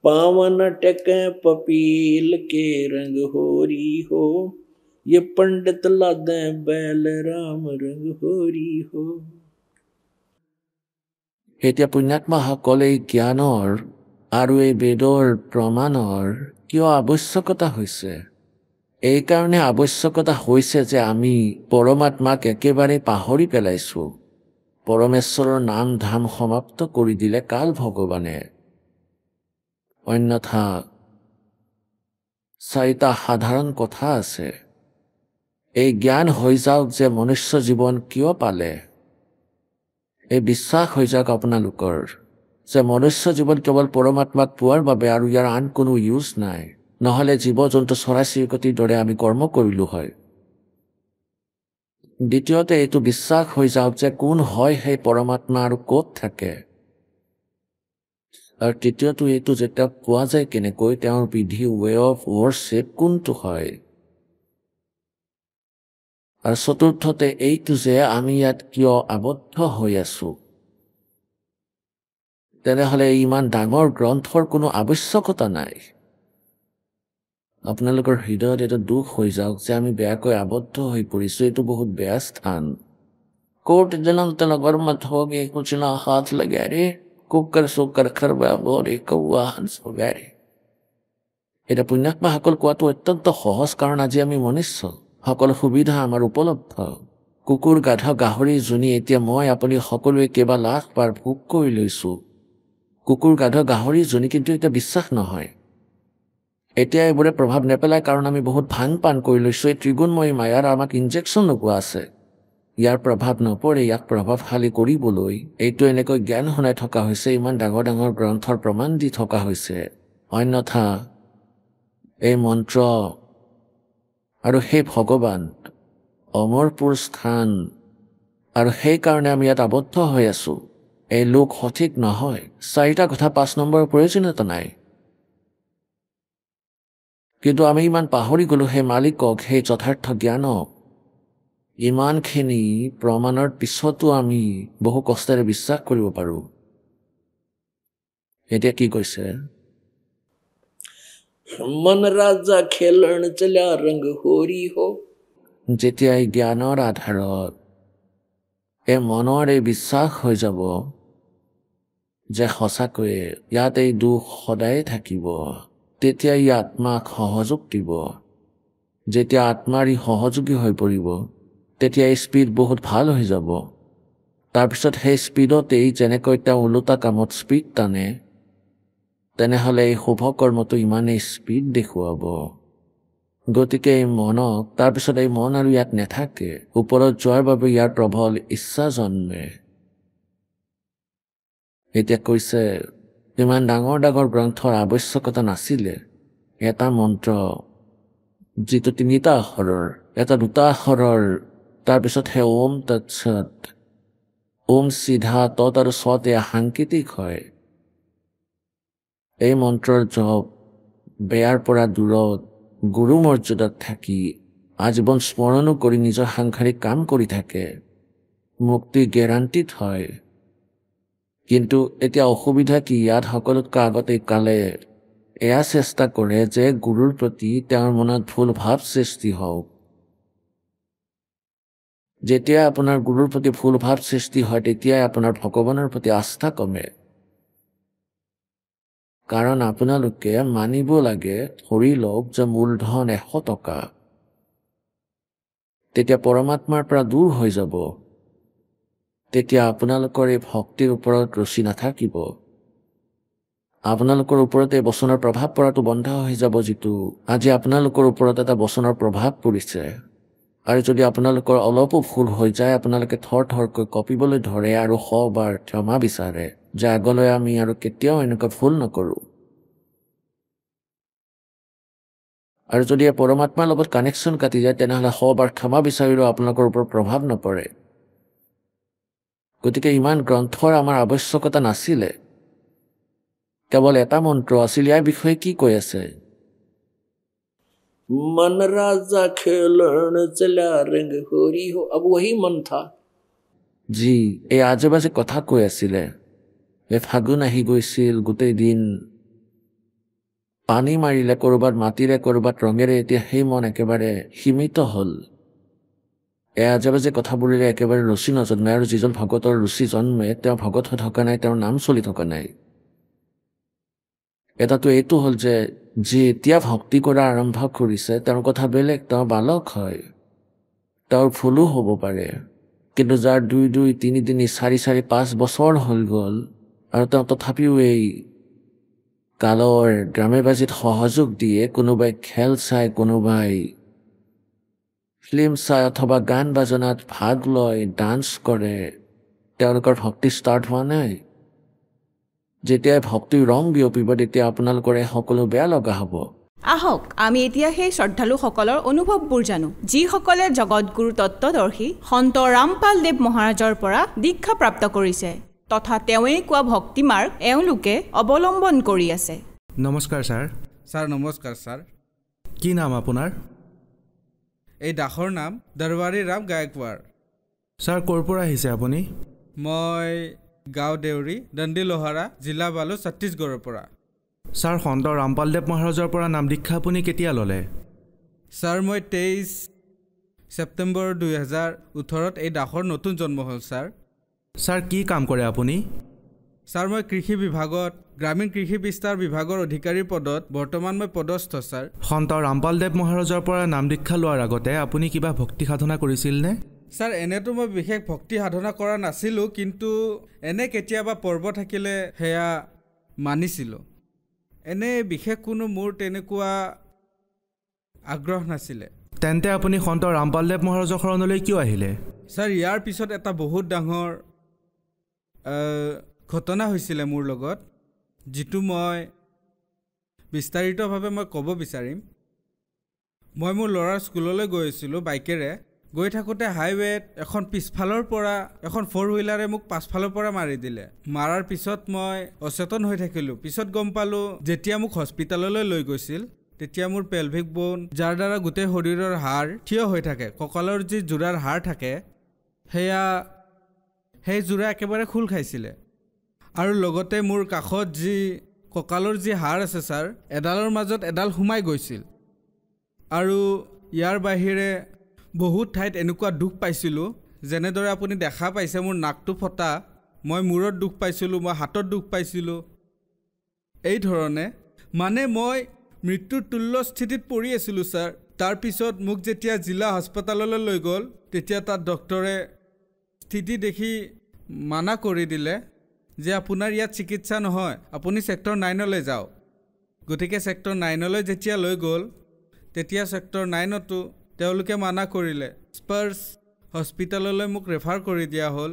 पावन टके पपील के रंग होरी हो ये पंडित लादे बैल राम रंग होरी हो এতিয়া পুণ্যাত্মাসকল এই জ্ঞানৰ আৰু এই বেদৰ প্ৰমাণৰ কিয় আৱশ্যকতা হৈছে এইকাৰণে আৱশ্যকতা হৈছে যে আমি পৰমাত্মাক একেবাৰে পাহৰি পেলাইছোঁ পৰমেশ্বৰৰ নাম ধাম সমাপ্ত কৰি দিলে কাল ভগৱানে অন্যথা চাৰিটা সাধাৰণ কথা আছে এই জ্ঞান হৈ যাওক যে মনুষ্য জীৱন কিয় পালে এই বিশ্বাস হৈ যাওক আপোনালোকৰ যে মনুষ্য জীৱন কেৱল পৰমাত্মাক পোৱাৰ বাবে আৰু ইয়াৰ আন কোনো ইউজ নাই নহ'লে জীৱ জন্তু চৰাই চিৰিকটিৰ দৰে আমি কৰ্ম কৰিলোঁ হয় দ্বিতীয়তে এইটো বিশ্বাস হৈ যাওক যে কোন হয় সেই পৰমাত্মা আৰু ক'ত থাকে আৰু তৃতীয়টো এইটো যে তেওঁক পোৱা যায় কেনেকৈ তেওঁৰ বিধি ৱে অফ ৱৰ্শ্বিপ কোনটো হয় আৰু চতুৰ্থতে এইটো যে আমি ইয়াত কিয় আবদ্ধ হৈ আছোঁ তেনেহ'লে ইমান ডাঙৰ গ্ৰন্থৰ কোনো আৱশ্যকতা নাই আপোনালোকৰ হৃদয়ত এটা দুখ হৈ যাওক যে আমি বেয়াকৈ আবদ্ধ হৈ পৰিছোঁ এইটো বহুত বেয়া স্থান कोर्ट जन्म नगर मत होगे कुछ ना हाथ लगे रे कुकर सुकर खरबा बोरे कौआ हंस वगैरे এটা পুণ্যাত্মাসকল কোৱাটো অত্যন্ত সহজ কাৰণ আজি আমি মনুষ্য সকলো সুবিধা আমাৰ উপলব্ধ কুকুৰ গাধ গাহৰি জুনি এতিয়া মই আপুনি সকলোৱে কেইবা লাখ বাৰ ভোগ কৰি লৈছোঁ কুকুৰ গাধ গাহৰি জুনি কিন্তু এতিয়া বিশ্বাস নহয় এতিয়া এইবোৰে প্ৰভাৱ নেপেলায় কাৰণ আমি বহুত ভাং পান কৰি লৈছোঁ এই ত্ৰিগুণময়ী মায়াৰ আমাক ইনজেকশ্যন লগোৱা আছে ইয়াৰ প্ৰভাৱ নপৰে ইয়াক প্ৰভাৱশালী কৰিবলৈ এইটো এনেকৈ জ্ঞান শুনাই থকা হৈছে ইমান ডাঙৰ ডাঙৰ গ্ৰন্থৰ প্ৰমাণ দি থকা হৈছে অন্যথা এই মন্ত্ৰ আৰু সেই ভগৱান অমৰপুৰ স্থান আৰু সেইকাৰণে আমি ইয়াত আবদ্ধ হৈ আছোঁ এই লোক সঠিক নহয় চাৰিটা কথা 5 নম্বৰৰ প্ৰয়োজনীয়তা নাই কিন্তু আমি ইমান পাহৰি গ'লোঁ সেই মালিকক সেই যথাৰ্থ জ্ঞানক ইমানখিনি প্ৰমাণৰ পিছতো আমি বহু কষ্টেৰে বিশ্বাস কৰিব পাৰোঁ এতিয়া কি কৈছে মন ৰাজা খেলন চলা ৰংগ হৰি হো যেতিয়া এই জ্ঞানৰ আধাৰত এই মনৰ এই বিশ্বাস হৈ যাব যে সঁচাকৈয়ে ইয়াত এই দুখ সদায় থাকিব তেতিয়া ই আত্মাক সহযোগ দিব যেতিয়া আত্মাৰ ই সহযোগী হৈ পৰিব তেতিয়া এই স্পীড বহুত ভাল হৈ যাব তাৰপিছত সেই স্পীডতেই যেনেকৈ তেওঁ ওলোটা কামত স্পীড টানে তেনেহ'লে এই শুভ কৰ্মটো ইমানেই স্পীড দেখুৱাব গতিকে এই মনক তাৰপিছত এই মন আৰু ইয়াত নাথাকে ওপৰত যোৱাৰ বাবে ইয়াৰ প্ৰবল ইচ্ছা জন্মে এতিয়া কৈছে ইমান ডাঙৰ ডাঙৰ গ্ৰন্থৰ আৱশ্যকতা নাছিলে এটা মন্ত্ৰ যিটো 3টা আখৰৰ, এটা 2টা আখৰৰ, তাৰপিছতহে ওম তৎসৎ। ওম চিধা তৎ আৰু সৎ এয়া সাংকেতিক হয়। এই মন্ত্ৰৰ জপ বেয়াৰ পৰা দূৰত গুৰু মৰ্যাদাত থাকি আজীৱন স্মৰণো কৰি নিজৰ সাংসাৰিক কাম কৰি থাকে, মুক্তি গেৰাণ্টিত হয়। কিন্তু এতিয়া অসুবিধা কি, ইয়াত সকলোতকৈ আগতে কালে এয়া চেষ্টা কৰে যে গুৰুৰ প্ৰতি তেওঁৰ মনত ভুল ভাৱ সৃষ্টি হওক। যেতিয়া আপোনাৰ গুৰুৰ প্ৰতি ভুল ভাৱ সৃষ্টি হয় তেতিয়াই আপোনাৰ ভগৱানৰ প্ৰতি আস্থা কমে। কাৰণ আপোনালোকে মানিব লাগে, ধৰি লওক যে মূলধন 100 টকা, তেতিয়া পৰমাত্মাৰ পৰা দূৰ হৈ যাব। তেতিয়া আপোনালোকৰ এই ভক্তিৰ ওপৰত ৰুচি নাথাকিব। আপোনালোকৰ ওপৰত এই বচনৰ প্ৰভাৱ পৰাটো বন্ধ হৈ যাব। যিটো আজি আপোনালোকৰ ওপৰত এটা বচনৰ প্ৰভাৱ পৰিছে, আৰু যদি আপোনালোকৰ অলপো ভুল হৈ যায় আপোনালোকে থৰ থৰকৈ কঁপিবলৈ ধৰে আৰু 100 বাৰ ক্ষমা বিচাৰে যে আগলৈ আমি আৰু কেতিয়াও এনেকুৱা ভুল নকৰোঁ। আৰু যদি পৰমাত্মাৰ লগত কানেকশ্যন কাটি যায় তেনেহ'লে 100 বাৰ ক্ষমা বিচাৰিলেও আপোনালোকৰ ওপৰত প্ৰভাৱ নপৰে। গতিকে ইমান গ্ৰন্থৰ আমাৰ আৱশ্যকতা নাছিলে, কেৱল এটা মন্ত্ৰ আছিল। ইয়াৰ বিষয়ে কি কৈ আছে? मन राजा खेलन चला रंग होरी हो, अब वही मन था। যি এই আজেবাজে কথা কৈ আছিলে। এই ফাগুন আহি গৈছিল, গোটেই দিন পানী মাৰিলে, ক'ৰবাত মাটিৰে ক'ৰবাত ৰঙেৰে, এতিয়া সেই মন একেবাৰে সীমিত হ'ল। এই আজেবাজে কথাবোৰেৰে একেবাৰে ৰুচি নজন্মে, আৰু যিজন ভগতৰ ৰুচি জন্মে তেওঁ ভগত হৈ থকা নাই, তেওঁৰ নাম চলি থকা নাই। এটাটো এইটো হ'ল যে যি এতিয়া ভক্তি কৰা আৰম্ভ কৰিছে তেওঁৰ কথা বেলেগ, তেওঁ বালক হয়, তেওঁৰ ভুলো হ'ব পাৰে। কিন্তু যাৰ 2, 2, 3, 3, 4, 4, 5 বছৰ হৈ গ'ল আৰু তেওঁ তথাপিও এই কালৰ ড্ৰামেবাজিত সহযোগ দিয়ে, কোনোবাই খেল চাই, কোনোবাই ফিল্ম চাই অথবা গান বাজনাত ভাগ লয়, ডান্স কৰে, তেওঁলোকৰ ভক্তি ষ্টাৰ্ট হোৱা নাই। যেতিয়াই ভক্তিৰ ৰং বিয়পিব তেতিয়া আপোনালোকৰ এই সকলো বেয়া লগা হ'ব। আহক আমি এতিয়া সেই শ্ৰদ্ধালুসকলৰ অনুভৱবোৰ জানো, যিসকলে জগতগুৰু তত্ত্বদৰ্শী সন্ত ৰামপাল দেৱ মহাৰাজৰ পৰা দীক্ষা প্ৰাপ্ত কৰিছে তথা তেওঁৱেই কোৱা ভক্তি মাৰ্গ এওঁলোকে অৱলম্বন কৰি আছে। নমস্কাৰ ছাৰ। ছাৰ নমস্কাৰ ছাৰ। কি নাম আপোনাৰ? এই দাসৰ নাম দৰবাৰী ৰাম গায়কৱাৰ। ছাৰ ক'ৰ পৰা আহিছে আপুনি? মই গাঁও দেউৰী, দণ্ডি লোহাৰা, জিলা বালু, ছত্তীশগড়ৰ পৰা। ছাৰ সন্ত ৰামপালদেৱ মহাৰাজৰ পৰা নাম দীক্ষা আপুনি কেতিয়া ল'লে? ছাৰ মই 23 ছেপ্টেম্বৰ 2018 এই দাসৰ নতুন জন্ম হ'ল ছাৰ। ছাৰ কি কাম কৰে আপুনি? ছাৰ মই কৃষি বিভাগত গ্ৰামীণ কৃষি বিস্তাৰ বিভাগৰ অধিকাৰীৰ পদত বৰ্তমান মই পদস্থ ছাৰ। সন্ত ৰামপালদেৱ মহাৰাজৰ পৰা নাম দীক্ষা লোৱাৰ আগতে আপুনি কিবা ভক্তি সাধনা কৰিছিলনে? ছাৰ এনেতো মই বিশেষ ভক্তি সাধনা কৰা নাছিলোঁ, কিন্তু এনে কেতিয়াবা পৰ্ব থাকিলে সেয়া মানিছিলোঁ। এনে বিশেষ কোনো মোৰ তেনেকুৱা আগ্ৰহ নাছিলে। তেন্তে আপুনি সন্ত ৰামপালদেৱ মহাৰাজৰ শৰণলৈ কিয় আহিলে? ছাৰ ইয়াৰ পিছত এটা বহুত ডাঙৰ ঘটনা হৈছিলে মোৰ লগত, যিটো মই বিস্তাৰিতভাৱে মই ক'ব বিচাৰিম। মই মোৰ ল'ৰাৰ স্কুললৈ গৈ আছিলোঁ বাইকেৰে। গৈ থাকোঁতে হাইৱেত এখন পিছফালৰ পৰা এখন 4 হুইলাৰে মোক পাছফালৰ পৰা মাৰি দিলে। মাৰাৰ পিছত মই অচেতন হৈ থাকিলোঁ। পিছত গম পালোঁ, যেতিয়া মোক হস্পিটেললৈ লৈ গৈছিল তেতিয়া মোৰ পেলভিক বোন, যাৰ দ্বাৰা গোটেই শৰীৰৰ হাড় থিয় হৈ থাকে, কঁকালৰ যি যোৰাৰ হাড় থাকে সেই যোৰা একেবাৰে খোল খাইছিলে। আৰু লগতে মোৰ কাষত যি কঁকালৰ যি হাড় আছে ছাৰ, এডালৰ মাজত এডাল সোমাই গৈছিল। আৰু ইয়াৰ বাহিৰে বহুত ঠাইত এনেকুৱা দুখ পাইছিলোঁ, যেনেদৰে আপুনি দেখা পাইছে মোৰ নাকটো ফটা, মই মূৰত দুখ পাইছিলোঁ, মই হাতত দুখ পাইছিলোঁ। এই ধৰণে মানে মই মৃত্যুৰ তুল্য স্থিতিত পৰি আছিলোঁ ছাৰ। তাৰপিছত মোক যেতিয়া জিলা হাস্পতাললৈ লৈ গ'ল তেতিয়া তাত ডক্টৰে স্থিতি দেখি মানা কৰি দিলে যে আপোনাৰ ইয়াত চিকিৎসা নহয়, আপুনি ছেক্টৰ 9লৈ যাওক। গতিকে ছেক্টৰ 9লৈ যেতিয়া লৈ গ'ল তেতিয়া ছেক্টৰ 9তো তেওঁলোকে মানা কৰিলে। স্পাৰ্ছ হস্পিটেললৈ মোক ৰেফাৰ কৰি দিয়া হ'ল,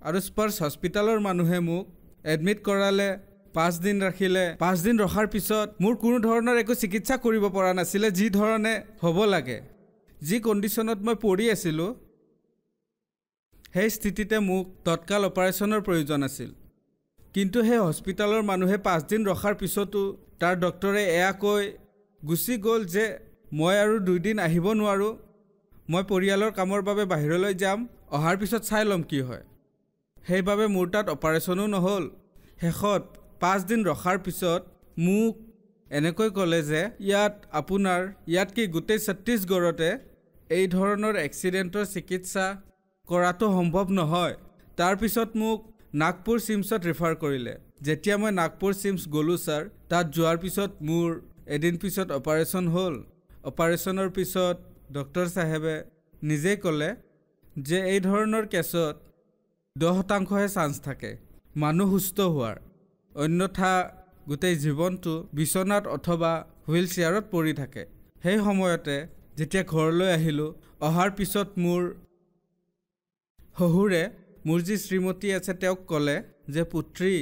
আৰু স্পাৰ্ছ হস্পিটেলৰ মানুহে মোক এডমিট কৰালে। 5 দিন ৰাখিলে 5 দিন ৰখাৰ পিছত মোৰ কোনো ধৰণৰ একো চিকিৎসা কৰিব পৰা নাছিলে যি ধৰণে হ'ব লাগে যি কণ্ডিশ্যনত মই পৰি আছিলোঁ সেই স্থিতিতে মোক তৎকাল অপাৰেশ্যনৰ প্ৰয়োজন আছিল কিন্তু সেই হস্পিটালৰ মানুহে 5 দিন ৰখাৰ পিছতো তাৰ ডক্টৰে এয়া কৈ গুচি গ'ল যে মই আৰু 2 দিন আহিব নোৱাৰোঁ মই পৰিয়ালৰ কামৰ বাবে বাহিৰলৈ যাম অহাৰ পিছত চাই ল'ম কি হয় সেইবাবে মোৰ তাত অপাৰেশ্যনো নহ'ল শেষত 5 দিন ৰখাৰ পিছত মোক এনেকৈ ক'লে যে ইয়াত কি গোটেই ছত্তীশগড়তে এই ধৰণৰ এক্সিডেণ্টৰ চিকিৎসা কৰাটো সম্ভৱ নহয় তাৰপিছত মোক নাগপুৰ চিমছত ৰেফাৰ কৰিলে যেতিয়া মই নাগপুৰ চিমছ গ'লোঁ ছাৰ তাত যোৱাৰ পিছত মোৰ এদিন পিছত অপাৰেশ্যন হ'ল অপাৰেশ্যনৰ পিছত ডক্টৰ চাহেবে নিজেই ক'লে যে এই ধৰণৰ কেছত 10%হে চান্স থাকে মানুহ সুস্থ হোৱাৰ অন্যথা গোটেই জীৱনটো বিচনাত অথবা হুইল চেয়াৰত পৰি থাকে সেই সময়তে যেতিয়া ঘৰলৈ আহিলোঁ অহাৰ পিছত মোৰ শহুৰে মোৰ যি শ্ৰীমতী আছে তেওঁক ক'লে যে পুত্ৰী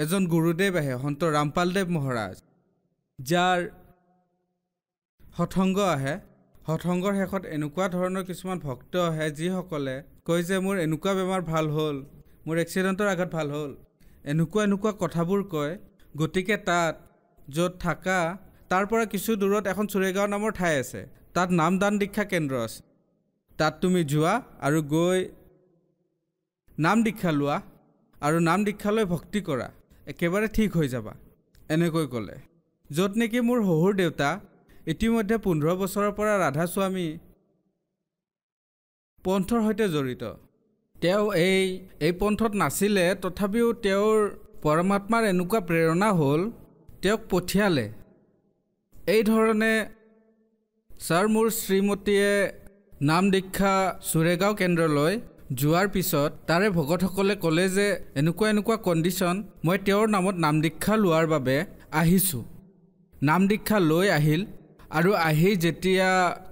এজন গুৰুদেৱ আহে সন্ত ৰামপালদেৱ মহাৰাজ যাৰ সৎসংগ আহে সৎসংগৰ শেষত এনেকুৱা ধৰণৰ কিছুমান ভক্ত আহে যিসকলে কয় যে মোৰ এনেকুৱা বেমাৰ ভাল হ'ল মোৰ এক্সিডেণ্টৰ আগত ভাল হ'ল এনেকুৱা কথাবোৰ কয় গতিকে তাত য'ত থাকা তাৰ পৰা কিছু দূৰত এখন চুৰেগাঁও নামৰ ঠাই আছে তাত নামদান দীক্ষা কেন্দ্ৰ আছে তাত তুমি যোৱা আৰু গৈ নাম দীক্ষা লোৱা আৰু নাম দীক্ষালৈ ভক্তি কৰা একেবাৰে ঠিক হৈ যাবা এনেকৈ ক'লে য'ত নেকি মোৰ শহুৰ দেউতা ইতিমধ্যে 15 বছৰৰ পৰা ৰাধা স্বামী পন্থৰ সৈতে জড়িত তেওঁ এই পন্থত নাছিলে তথাপিও তেওঁৰ পৰমাত্মাৰ এনেকুৱা প্ৰেৰণা হ'ল তেওঁক পঠিয়ালে এই ধৰণে ছাৰ মোৰ শ্ৰীমতীয়ে নাম দীক্ষা চুৰেগাঁও কেন্দ্ৰলৈ যোৱাৰ পিছত তাৰে ভকতসকলে ক'লে যে এনেকুৱা কণ্ডিশ্যন মই তেওঁৰ নামত নাম দীক্ষা লোৱাৰ বাবে আহিছোঁ নাম দীক্ষা লৈ আহিল আৰু আহি যেতিয়া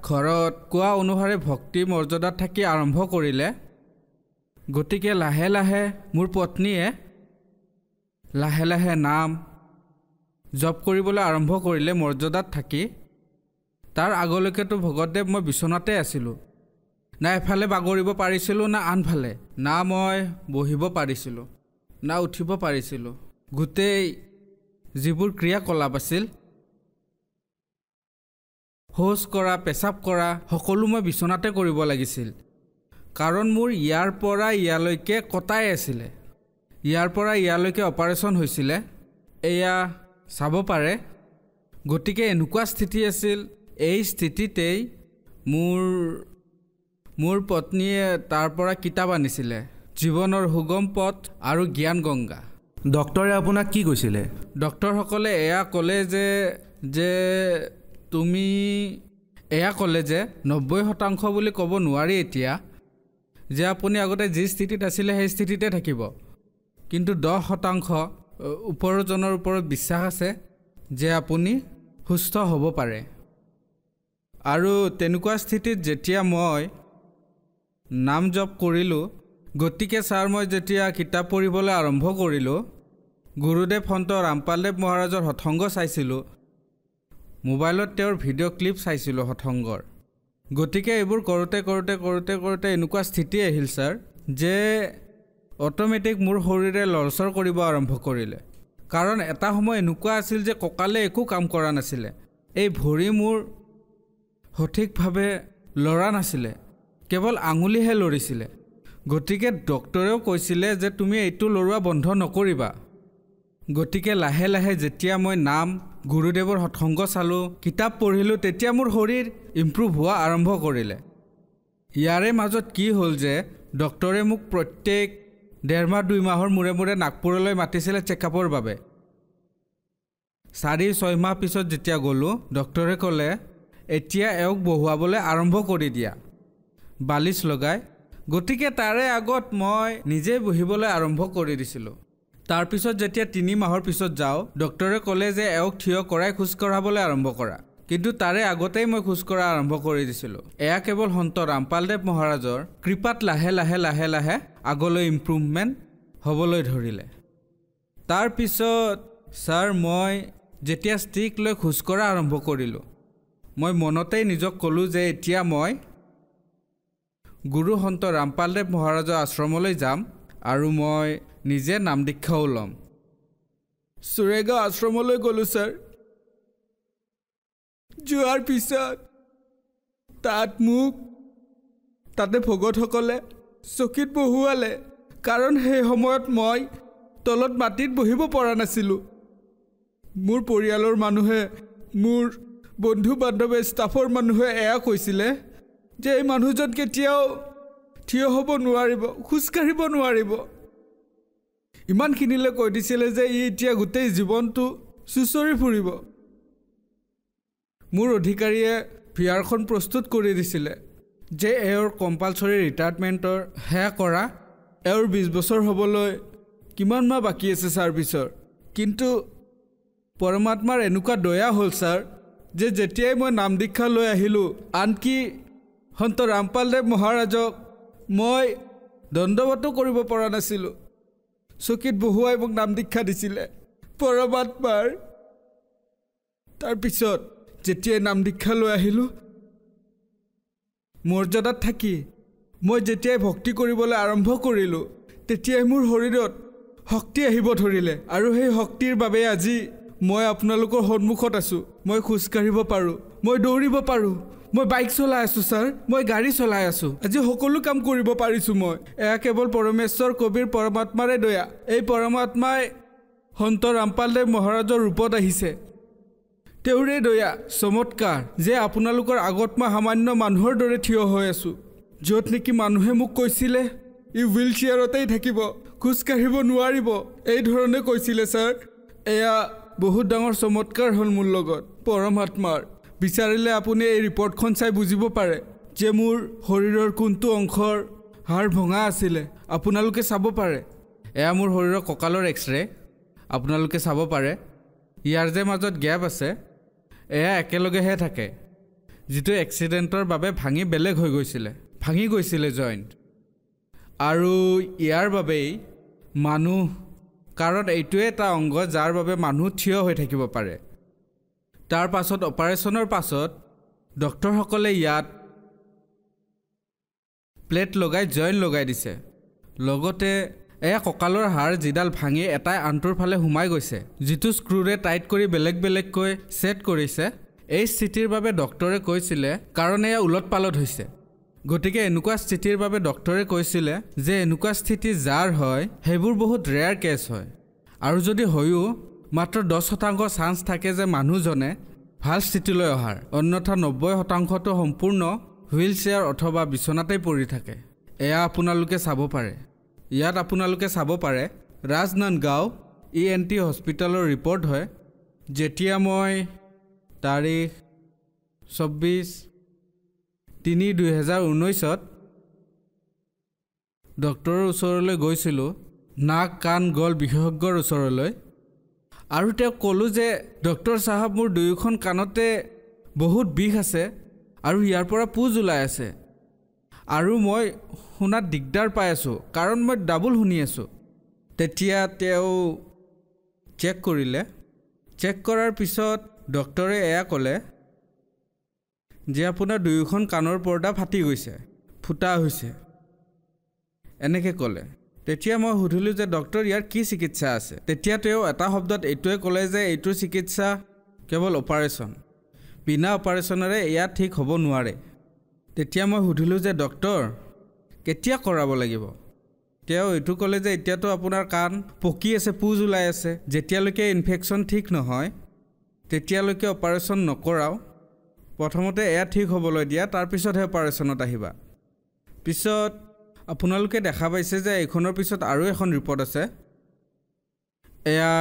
ঘৰত কোৱা অনুসাৰে ভক্তি মৰ্যাদাত থাকি আৰম্ভ কৰিলে গতিকে লাহে লাহে মোৰ পত্নীয়ে লাহে লাহে নাম জপ কৰিবলৈ আৰম্ভ কৰিলে মৰ্যাদাত থাকি তাৰ আগলৈকেতো ভগতদেৱ মই বিচনাতে আছিলোঁ না এফালে বাগৰিব পাৰিছিলোঁ না আনফালে না মই বহিব পাৰিছিলোঁ না উঠিব পাৰিছিলোঁ গোটেই যিবোৰ ক্ৰিয়াকলাপ আছিল শৌচ কৰা পেচাব কৰা সকলো মই বিচনাতে কৰিব লাগিছিল কাৰণ মোৰ ইয়াৰ পৰা ইয়ালৈকে কটাই আছিলে ইয়াৰ পৰা ইয়ালৈকে অপাৰেশ্যন হৈছিলে এয়া চাব পাৰে গতিকে এনেকুৱা স্থিতি আছিল এই স্থিতিতেই মোৰ পত্নীয়ে তাৰ পৰা কিতাপ আনিছিলে জীৱনৰ সুগম পথ আৰু জ্ঞান গংগা ডক্টৰে আপোনাক কি কৈছিলে ডক্টৰসকলে এয়া ক'লে যে তুমি এয়া ক'লে যে 90% বুলি ক'ব নোৱাৰি এতিয়া যে আপুনি আগতে যি স্থিতিত আছিলে সেই স্থিতিতে থাকিব কিন্তু 10% ওপৰজনৰ ওপৰত বিশ্বাস আছে যে আপুনি সুস্থ হ'ব পাৰে আৰু তেনেকুৱা স্থিতিত যেতিয়া মই নাম জপ কৰিলোঁ গতিকে ছাৰ মই যেতিয়া কিতাপ পঢ়িবলৈ আৰম্ভ কৰিলোঁ গুৰুদেৱ সন্ত ৰামপালদেৱ মহাৰাজৰ সৎসংগ চাইছিলোঁ মোবাইলত তেওঁৰ ভিডিঅ' ক্লিপ চাইছিলোঁ সৎসংগৰ গতিকে এইবোৰ কৰোঁতে এনেকুৱা স্থিতি আহিল ছাৰ যে অট'মেটিক মোৰ শৰীৰে লৰচৰ কৰিব আৰম্ভ কৰিলে কাৰণ এটা সময় এনেকুৱা আছিল যে কঁকালে একো কাম কৰা নাছিলে এই ভৰি মোৰ সঠিকভাৱে লৰা নাছিলে কেৱল আঙুলিহে লৰিছিলে গতিকে ডক্টৰেও কৈছিলে যে তুমি এইটো লৰোৱা বন্ধ নকৰিবা গতিকে লাহে লাহে যেতিয়া মই নাম গুৰুদেৱৰ সৎসংগ চালোঁ কিতাপ পঢ়িলোঁ তেতিয়া মোৰ শৰীৰ ইম্প্ৰুভ হোৱা আৰম্ভ কৰিলে ইয়াৰে মাজত কি হ'ল যে ডক্টৰে মোক প্ৰত্যেক 1.5 মাহ 2 মাহৰ মূৰে নাগপুৰলৈ মাতিছিলে চেকআপৰ বাবে 4-6 মাহ পিছত যেতিয়া গ'লোঁ ডক্টৰে ক'লে এতিয়া এওক বহুৱাবলৈ আৰম্ভ কৰি দিয়া বালিচ লগাই গতিকে তাৰে আগত মই নিজে বহিবলৈ আৰম্ভ কৰি দিছিলোঁ তাৰপিছত যেতিয়া 3 মাহৰ পিছত যাওঁ ডক্টৰে ক'লে যে এওক থিয় কৰাই খোজ কঢ়াবলৈ আৰম্ভ কৰা কিন্তু তাৰে আগতেই মই খোজ কঢ়া আৰম্ভ কৰি দিছিলোঁ এয়া কেৱল সন্ত ৰামপালদেৱ মহাৰাজৰ কৃপাত লাহে লাহে আগলৈ ইম্প্ৰুভমেণ্ট হ'বলৈ ধৰিলে তাৰপিছত ছাৰ মই যেতিয়া ষ্টিক লৈ খোজকঢ়া আৰম্ভ কৰিলোঁ মই মনতেই নিজক ক'লোঁ যে এতিয়া মই গুৰু সন্ত ৰামপালদেৱ মহাৰাজৰ আশ্ৰমলৈ যাম আৰু মই নিজে নাম দীক্ষাও ল'ম। চুৰেগাঁও আশ্ৰমলৈ গ'লোঁ ছাৰ। যোৱাৰ পিছত তাতে ভকতসকলে চকীত বহুৱালে কাৰণ সেই সময়ত মই তলত মাটিত বহিব পৰা নাছিলোঁ। মোৰ পৰিয়ালৰ মানুহে মোৰ বন্ধু বান্ধৱে ষ্টাফৰ মানুহে এয়া কৈছিলে যে এই মানুহজন কেতিয়াও থিয় হ'ব নোৱাৰিব, খোজকাঢ়িব নোৱাৰিব। ইমানখিনিলৈ কৈ দিছিলে যে ই এতিয়া গোটেই জীৱনটো চুঁচৰি ফুৰিব। মোৰ অধিকাৰীয়ে ভিআৰখন প্ৰস্তুত কৰি দিছিলে যে এওঁৰ কম্পালচৰি ৰিটায়াৰমেণ্টৰ সেয়া কৰা এওঁৰ 20 বছৰ হ'বলৈ কিমান মাহ বাকী আছে ছাৰ্ভিচৰ। কিন্তু পৰমাত্মাৰ এনেকুৱা দয়া হ'ল ছাৰ যে যেতিয়াই মই নাম দীক্ষা লৈ আহিলোঁ আনকি সন্ত ৰামপালদেৱ মহাৰাজক মই দণ্ডৱতো কৰিব পৰা নাছিলোঁ। চকীত বহুৱাই মোক নাম দীক্ষা দিছিলে পৰমাত্মাৰ। তাৰপিছত যেতিয়াই নাম দীক্ষা লৈ আহিলোঁ মৰ্যাদাত থাকি মই যেতিয়াই ভক্তি কৰিবলৈ আৰম্ভ কৰিলোঁ তেতিয়াই মোৰ শৰীৰত শক্তি আহিব ধৰিলে আৰু সেই শক্তিৰ বাবে আজি মই আপোনালোকৰ সন্মুখত আছোঁ। মই খোজকাঢ়িব পাৰোঁ, মই দৌৰিব পাৰোঁ, মই বাইক চলাই আছোঁ ছাৰ, মই গাড়ী চলাই আছোঁ, আজি সকলো কাম কৰিব পাৰিছোঁ। মই এয়া কেৱল পৰমেশ্বৰ কবিৰ পৰমাত্মাৰে দয়া। এই পৰমাত্মাই সন্ত ৰামপালদেৱ মহাৰাজৰ ৰূপত আহিছে। তেওঁৰে দয়া চমৎকাৰ যে আপোনালোকৰ আগত মই সামান্য মানুহৰ দৰে থিয় হৈ আছোঁ, য'ত নেকি মানুহে মোক কৈছিলে ই হুইল চেয়াৰতেই থাকিব, খোজকাঢ়িব নোৱাৰিব, এই ধৰণে কৈছিলে ছাৰ। এয়া বহুত ডাঙৰ চমৎকাৰ হ'ল মোৰ লগত পৰমাত্মাৰ। বিচাৰিলে আপুনি এই ৰিপৰ্টখন চাই বুজিব পাৰে যে মোৰ শৰীৰৰ কোনটো অংশৰ হাড় ভঙা আছিলে। আপোনালোকে চাব পাৰে, এয়া মোৰ শৰীৰৰ কঁকালৰ এক্সৰে, আপোনালোকে চাব পাৰে। ইয়াৰ যে মাজত গেপ আছে এয়া একেলগেহে থাকে, যিটো এক্সিডেণ্টৰ বাবে ভাঙি গৈছিলে জইণ্ট। আৰু ইয়াৰ বাবেই মানুহ, কাৰণ এইটোৱে এটা অংগ যাৰ বাবে মানুহ থিয় হৈ থাকিব পাৰে। তাৰ পাছত অপাৰেশ্যনৰ পাছত ডক্টৰসকলে ইয়াত প্লেট লগাই জইণ্ট লগাই দিছে। লগতে এয়া কঁকালৰ হাড় যিডাল ভাঙি এটাই আনটোৰ ফালে সোমাই গৈছে, যিটো স্ক্ৰুৰে টাইট কৰি বেলেগ বেলেগকৈ ছেট কৰিছে। এই স্থিতিৰ বাবে ডক্টৰে কৈছিলে, কাৰণ এয়া ওলট পালট হৈছে, গতিকে এনেকুৱা স্থিতিৰ বাবে ডক্টৰে কৈছিলে যে এনেকুৱা স্থিতি যাৰ হয় সেইবোৰ বহুত ৰেয়াৰ কেছ হয়, আৰু যদি হয়ো মাত্ৰ 10% চান্স থাকে যে মানুহজনে ভাল স্থিতিলৈ অহাৰ, অন্যথা 90%টো সম্পূৰ্ণ হুইল চেয়াৰ অথবা বিচনাতেই পৰি থাকে। এয়া আপোনালোকে চাব পাৰে। ইয়াত আপোনালোকে চাব পাৰে ৰাজনন্দগাঁও ENT হস্পিটেলৰ ৰিপৰ্ট হয়, যেতিয়া মই তাৰিখ 24/3/2019 ডক্টৰৰ ওচৰলৈ গৈছিলোঁ, নাক কাণ গল বিশেষজ্ঞৰ ওচৰলৈ, আৰু তেওঁক ক'লোঁ যে ডক্টৰ চাহাব মোৰ দুয়োখন কাণতে বহুত বিষ আছে আৰু ইয়াৰ পৰা পুজ ওলাই আছে আৰু মই শুনাত দিগদাৰ পাই আছোঁ কাৰণ মই ডাবল শুনি আছোঁ। তেতিয়া তেওঁ চেক কৰিলে। চেক কৰাৰ পিছত ডক্টৰে এয়া ক'লে যে আপোনাৰ দুয়োখন কাণৰ পৰ্দা ফাটি গৈছে, ফুটা হৈছে, এনেকৈ ক'লে। তেতিয়া মই সুধিলোঁ যে ডক্টৰ ইয়াৰ কি চিকিৎসা আছে? তেতিয়া তেওঁ এটা শব্দত এইটোৱে ক'লে যে এইটোৰ চিকিৎসা কেৱল অপাৰেশ্যন, বিনা অপাৰেশ্যনেৰে এয়া ঠিক হ'ব নোৱাৰে। তেতিয়া মই সুধিলোঁ যে ডক্টৰ কেতিয়া কৰাব লাগিব? তেওঁ এইটো ক'লে যে এতিয়াতো আপোনাৰ কাণ পকি আছে, পুজ ওলাই আছে, যেতিয়ালৈকে ইনফেকশ্যন ঠিক নহয় তেতিয়ালৈকে অপাৰেশ্যন নকৰাও, প্ৰথমতে এয়া ঠিক হ'বলৈ দিয়া, তাৰপিছতহে অপাৰেশ্যনত আহিবা। পিছত আপোনালোকে দেখা পাইছে যে এইখনৰ পিছত আৰু এখন ৰিপৰ্ট আছে। এয়া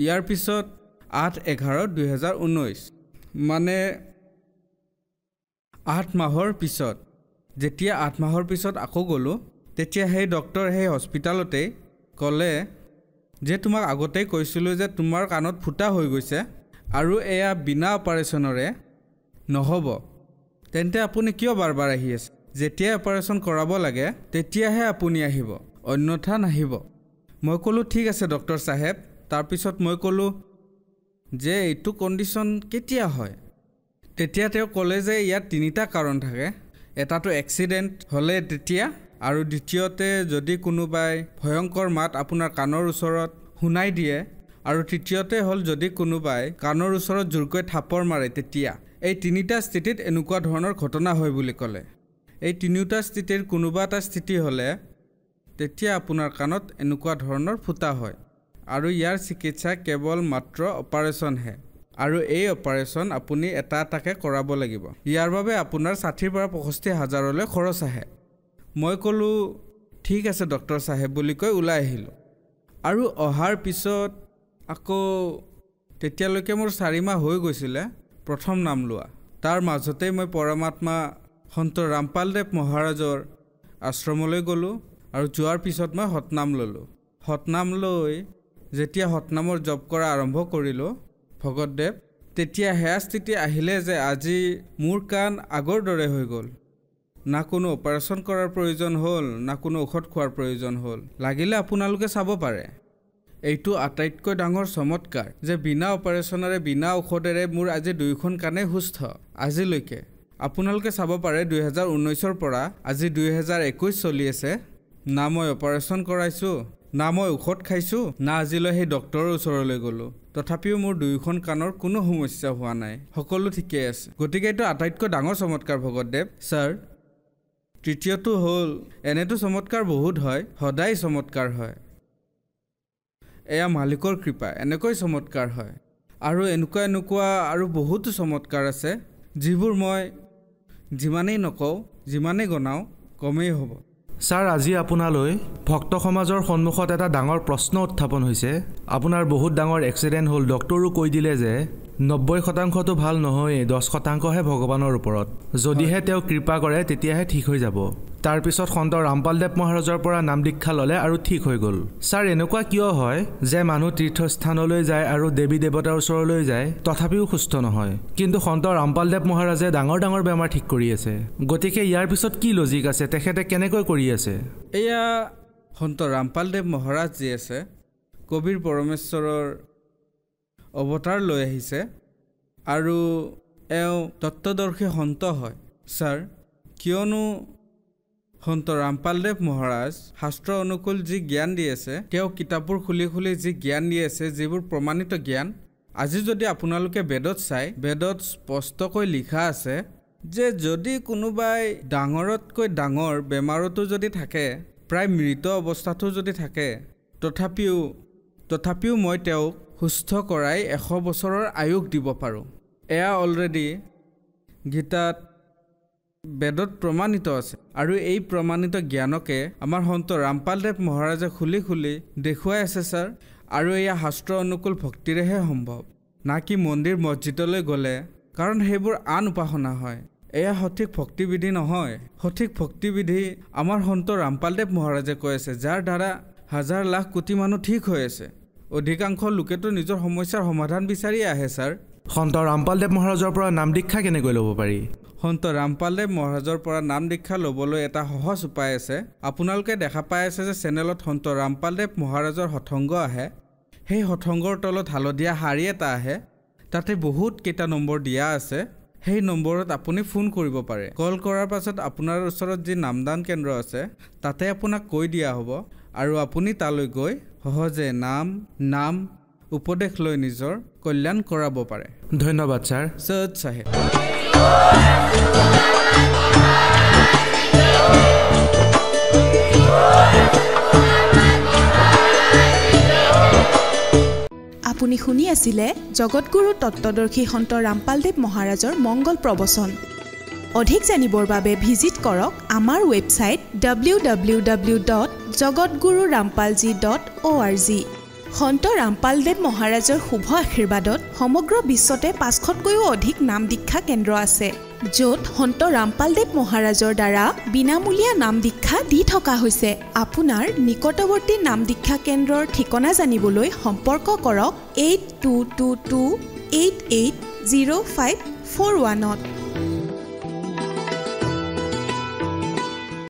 ইয়াৰ পিছত 8/11/2019, মানে 8 মাহৰ পিছত। যেতিয়া 8 মাহৰ পিছত আকৌ গ'লোঁ তেতিয়া সেই ডক্টৰ সেই হস্পিটেলতেই ক'লে যে তোমাক আগতেই কৈছিলোঁ যে তোমাৰ কাণত ফুটা হৈ গৈছে আৰু এয়া বিনা অপাৰেশ্যনৰে নহ'ব, তেন্তে আপুনি কিয় বাৰ বাৰ আহি আছে? যেতিয়াই অপাৰেশ্যন কৰাব লাগে তেতিয়াহে আপুনি আহিব, অন্যথা নাহিব। মই ক'লোঁ ঠিক আছে ডক্টৰ চাহেব। তাৰপিছত মই ক'লোঁ যে এইটো কণ্ডিশ্যন কেতিয়া হয়? তেতিয়া তেওঁ ক'লে যে ইয়াত 3টা কাৰণ থাকে। এটাটো এক্সিডেণ্ট হ'লে তেতিয়া, আৰু দ্বিতীয়তে যদি কোনোবাই ভয়ংকৰ মাত আপোনাৰ কাণৰ ওচৰত শুনাই দিয়ে, আৰু তৃতীয়তে হ'ল যদি কোনোবাই কাণৰ ওচৰত জোৰকৈ থাপৰ মাৰে তেতিয়া। এই 3টা স্থিতিত এনেকুৱা ধৰণৰ ঘটনা হয় বুলি ক'লে। এই 3টা স্থিতিৰ কোনোবা এটা স্থিতি হ'লে তেতিয়া আপোনাৰ কাণত এনেকুৱা ধৰণৰ ফুটা হয়, আৰু ইয়াৰ চিকিৎসা কেৱল মাত্ৰ অপাৰেশ্যনহে, আৰু এই অপাৰেশ্যন আপুনি এটা এটাকৈ কৰাব লাগিব। ইয়াৰ বাবে আপোনাৰ 60,000 পৰা 65,000লৈ খৰচ আহে। মই ক'লোঁ ঠিক আছে ডক্টৰ চাহেব বুলি কৈ ওলাই আহিলোঁ। আৰু অহাৰ পিছত আকৌ তেতিয়ালৈকে মোৰ 4 মাহ হৈ গৈছিলে প্ৰথম নাম লোৱা। তাৰ মাজতেই মই পৰমাত্মা সন্ত ৰামপালদেৱ মহাৰাজৰ আশ্ৰমলৈ গ'লোঁ, আৰু যোৱাৰ পিছত মই সতনাম ল'লোঁ। সতনাম লৈ যেতিয়া সতনামৰ জপ কৰা আৰম্ভ কৰিলোঁ ভগতদেৱ, তেতিয়া সেয়া স্থিতি আহিলে যে আজি মোৰ কাণ আগৰ দৰে হৈ গ'ল। না কোনো অপাৰেশ্যন কৰাৰ প্ৰয়োজন হ'ল, না কোনো ঔষধ খোৱাৰ প্ৰয়োজন হ'ল। লাগিলে আপোনালোকে চাব পাৰে। এইটো আটাইতকৈ ডাঙৰ চমৎকাৰ যে বিনা অপাৰেশ্যনেৰে বিনা ঔষধেৰে মোৰ আজি 2খন কাণেই সুস্থ আজিলৈকে। আপোনালোকে চাব পাৰে 2019ৰ পৰা আজি 2021 চলি আছে। না মই অপাৰেশ্যন কৰাইছোঁ, না মই ঔষধ খাইছোঁ, না আজিলৈ সেই ডক্টৰৰ ওচৰলৈ গ'লোঁ। তথাপিও মোৰ 2খন কাণৰ কোনো সমস্যা হোৱা নাই, সকলো ঠিকেই আছে। গতিকে এইটো আটাইতকৈ ডাঙৰ চমৎকাৰ ভগতদেৱ। ছাৰ, তৃতীয়টো হ'ল এনেটো চমৎকাৰ বহুত হয়, সদায় চমৎকাৰ হয়। এয়া মালিকৰ কৃপা, এনেকৈ চমৎকাৰ হয়। আৰু এনেকুৱা আৰু বহুতো চমৎকাৰ আছে যিবোৰ মই যিমানেই নকওঁ, যিমানেই গনাওঁ কমেই হ'ব। ছাৰ, আজি আপোনালৈ ভক্ত সমাজৰ সন্মুখত এটা ডাঙৰ প্ৰশ্ন উত্থাপন হৈছে। আপোনাৰ বহুত ডাঙৰ এক্সিডেণ্ট হ'ল, ডক্টৰো কৈ দিলে যে 90%টো ভাল নহয়, 10%হে ভগৱানৰ ওপৰত। যদিহে তেওঁ কৃপা কৰে তেতিয়াহে ঠিক হৈ যাব। তাৰপিছত সন্ত ৰামপালদেৱ মহাৰাজৰ পৰা নাম দীক্ষা ল'লে আৰু ঠিক হৈ গ'ল। ছাৰ, এনেকুৱা কিয় হয় যে মানুহ তীৰ্থস্থানলৈ যায় আৰু দেৱী দেৱতাৰ ওচৰলৈ যায় তথাপিও সুস্থ নহয়, কিন্তু সন্ত ৰামপালদেৱ মহাৰাজে ডাঙৰ ডাঙৰ বেমাৰ ঠিক কৰি আছে? গতিকে ইয়াৰ পিছত কি লজিক আছে? তেখেতে কেনেকৈ কৰি আছে? এয়া সন্ত ৰামপালদেৱ মহাৰাজ যি আছে, কবিৰ পৰমেশ্বৰৰ অৱতাৰ লৈ আহিছে, আৰু এওঁ তত্ত্বদৰ্শী সন্ত হয়। ছাৰ, কিয়নো সন্ত ৰামপালদেৱ মহাৰাজ শাস্ত্ৰ অনুকূল যি জ্ঞান দি আছে, তেওঁ কিতাপবোৰ খুলি খুলি যি জ্ঞান দি আছে, যিবোৰ প্ৰমাণিত জ্ঞান, আজি যদি আপোনালোকে বেদত চাই, বেদত স্পষ্টকৈ লিখা আছে যে যদি কোনোবাই ডাঙৰতকৈ ডাঙৰ বেমাৰতো যদি থাকে, প্ৰায় মৃত অৱস্থাতো যদি থাকে, তথাপিও মই তেওঁক সুস্থ কৰাই 100 বছৰৰ আয়ুস দিব পাৰোঁ। এয়া অলৰেডি গীতাত বেদত প্ৰমাণিত আছে, আৰু এই প্ৰমাণিত জ্ঞানকে আমাৰ সন্ত ৰামপালদেৱ মহাৰাজে খুলি খুলি দেখুৱাই আছে ছাৰ। আৰু এয়া শাস্ত্ৰ অনুকূল ভক্তিৰেহে সম্ভৱ, না কি মন্দিৰ মছজিদলৈ গ'লে, কাৰণ সেইবোৰ আন উপাসনা হয়। এয়া সঠিক ভক্তিবিধি নহয়। সঠিক ভক্তিবিধি আমাৰ সন্ত ৰামপালদেৱ মহাৰাজে কৈ আছে, যাৰ দ্বাৰা হাজাৰ লাখ কোটি মানুহ ঠিক হৈ আছে। অধিকাংশ লোকেতো নিজৰ সমস্যাৰ সমাধান বিচাৰি আহে ছাৰ। সন্ত ৰামপালদেৱ মহাৰাজৰ পৰা নাম দীক্ষা কেনেকৈ ল'ব পাৰি? সন্ত ৰামপালদেৱ মহাৰাজৰ পৰা নাম দীক্ষা ল'বলৈ এটা সহজ উপায় আছে। আপোনালোকে দেখা পাই আছে যে চেনেলত সন্ত ৰামপালদেৱ মহাৰাজৰ সৎসংগ আহে। সেই সৎসংগৰ তলত হালধীয়া শাৰী এটা আহে, তাতে বহুত কেইটা নম্বৰ দিয়া আছে। সেই নম্বৰত আপুনি ফোন কৰিব পাৰে। কল কৰাৰ পাছত আপোনাৰ ওচৰত যি নামদান কেন্দ্ৰ আছে তাতে আপোনাক কৈ দিয়া হ'ব, আৰু আপুনি তালৈ গৈ সহজে নাম উপদেশ লৈ নিজৰ কল্যাণ কৰাব পাৰে। ধন্যবাদ ছাৰ। সৈয়দ চাহেব। আপুনি শুনি আছিলে জগতগুৰু তত্ত্বদৰ্শী সন্ত ৰামপালদেৱ মহাৰাজৰ মংগল প্ৰবচন। অধিক জানিবৰ বাবে ভিজিট কৰক আমাৰ ৱেবছাইট www.jagatgururampalji.org। সন্ত ৰামপালদেৱ মহাৰাজৰ শুভ আশীৰ্বাদত সমগ্ৰ বিশ্বতে 500তকৈও অধিক নাম দীক্ষা কেন্দ্ৰ আছে, য'ত সন্ত ৰামপালদেৱ মহাৰাজৰ দ্বাৰা বিনামূলীয়া নাম দীক্ষা দি থকা হৈছে। আপোনাৰ নিকটৱৰ্তী নাম দীক্ষা কেন্দ্ৰৰ ঠিকনা জানিবলৈ সম্পৰ্ক কৰক 8222880541।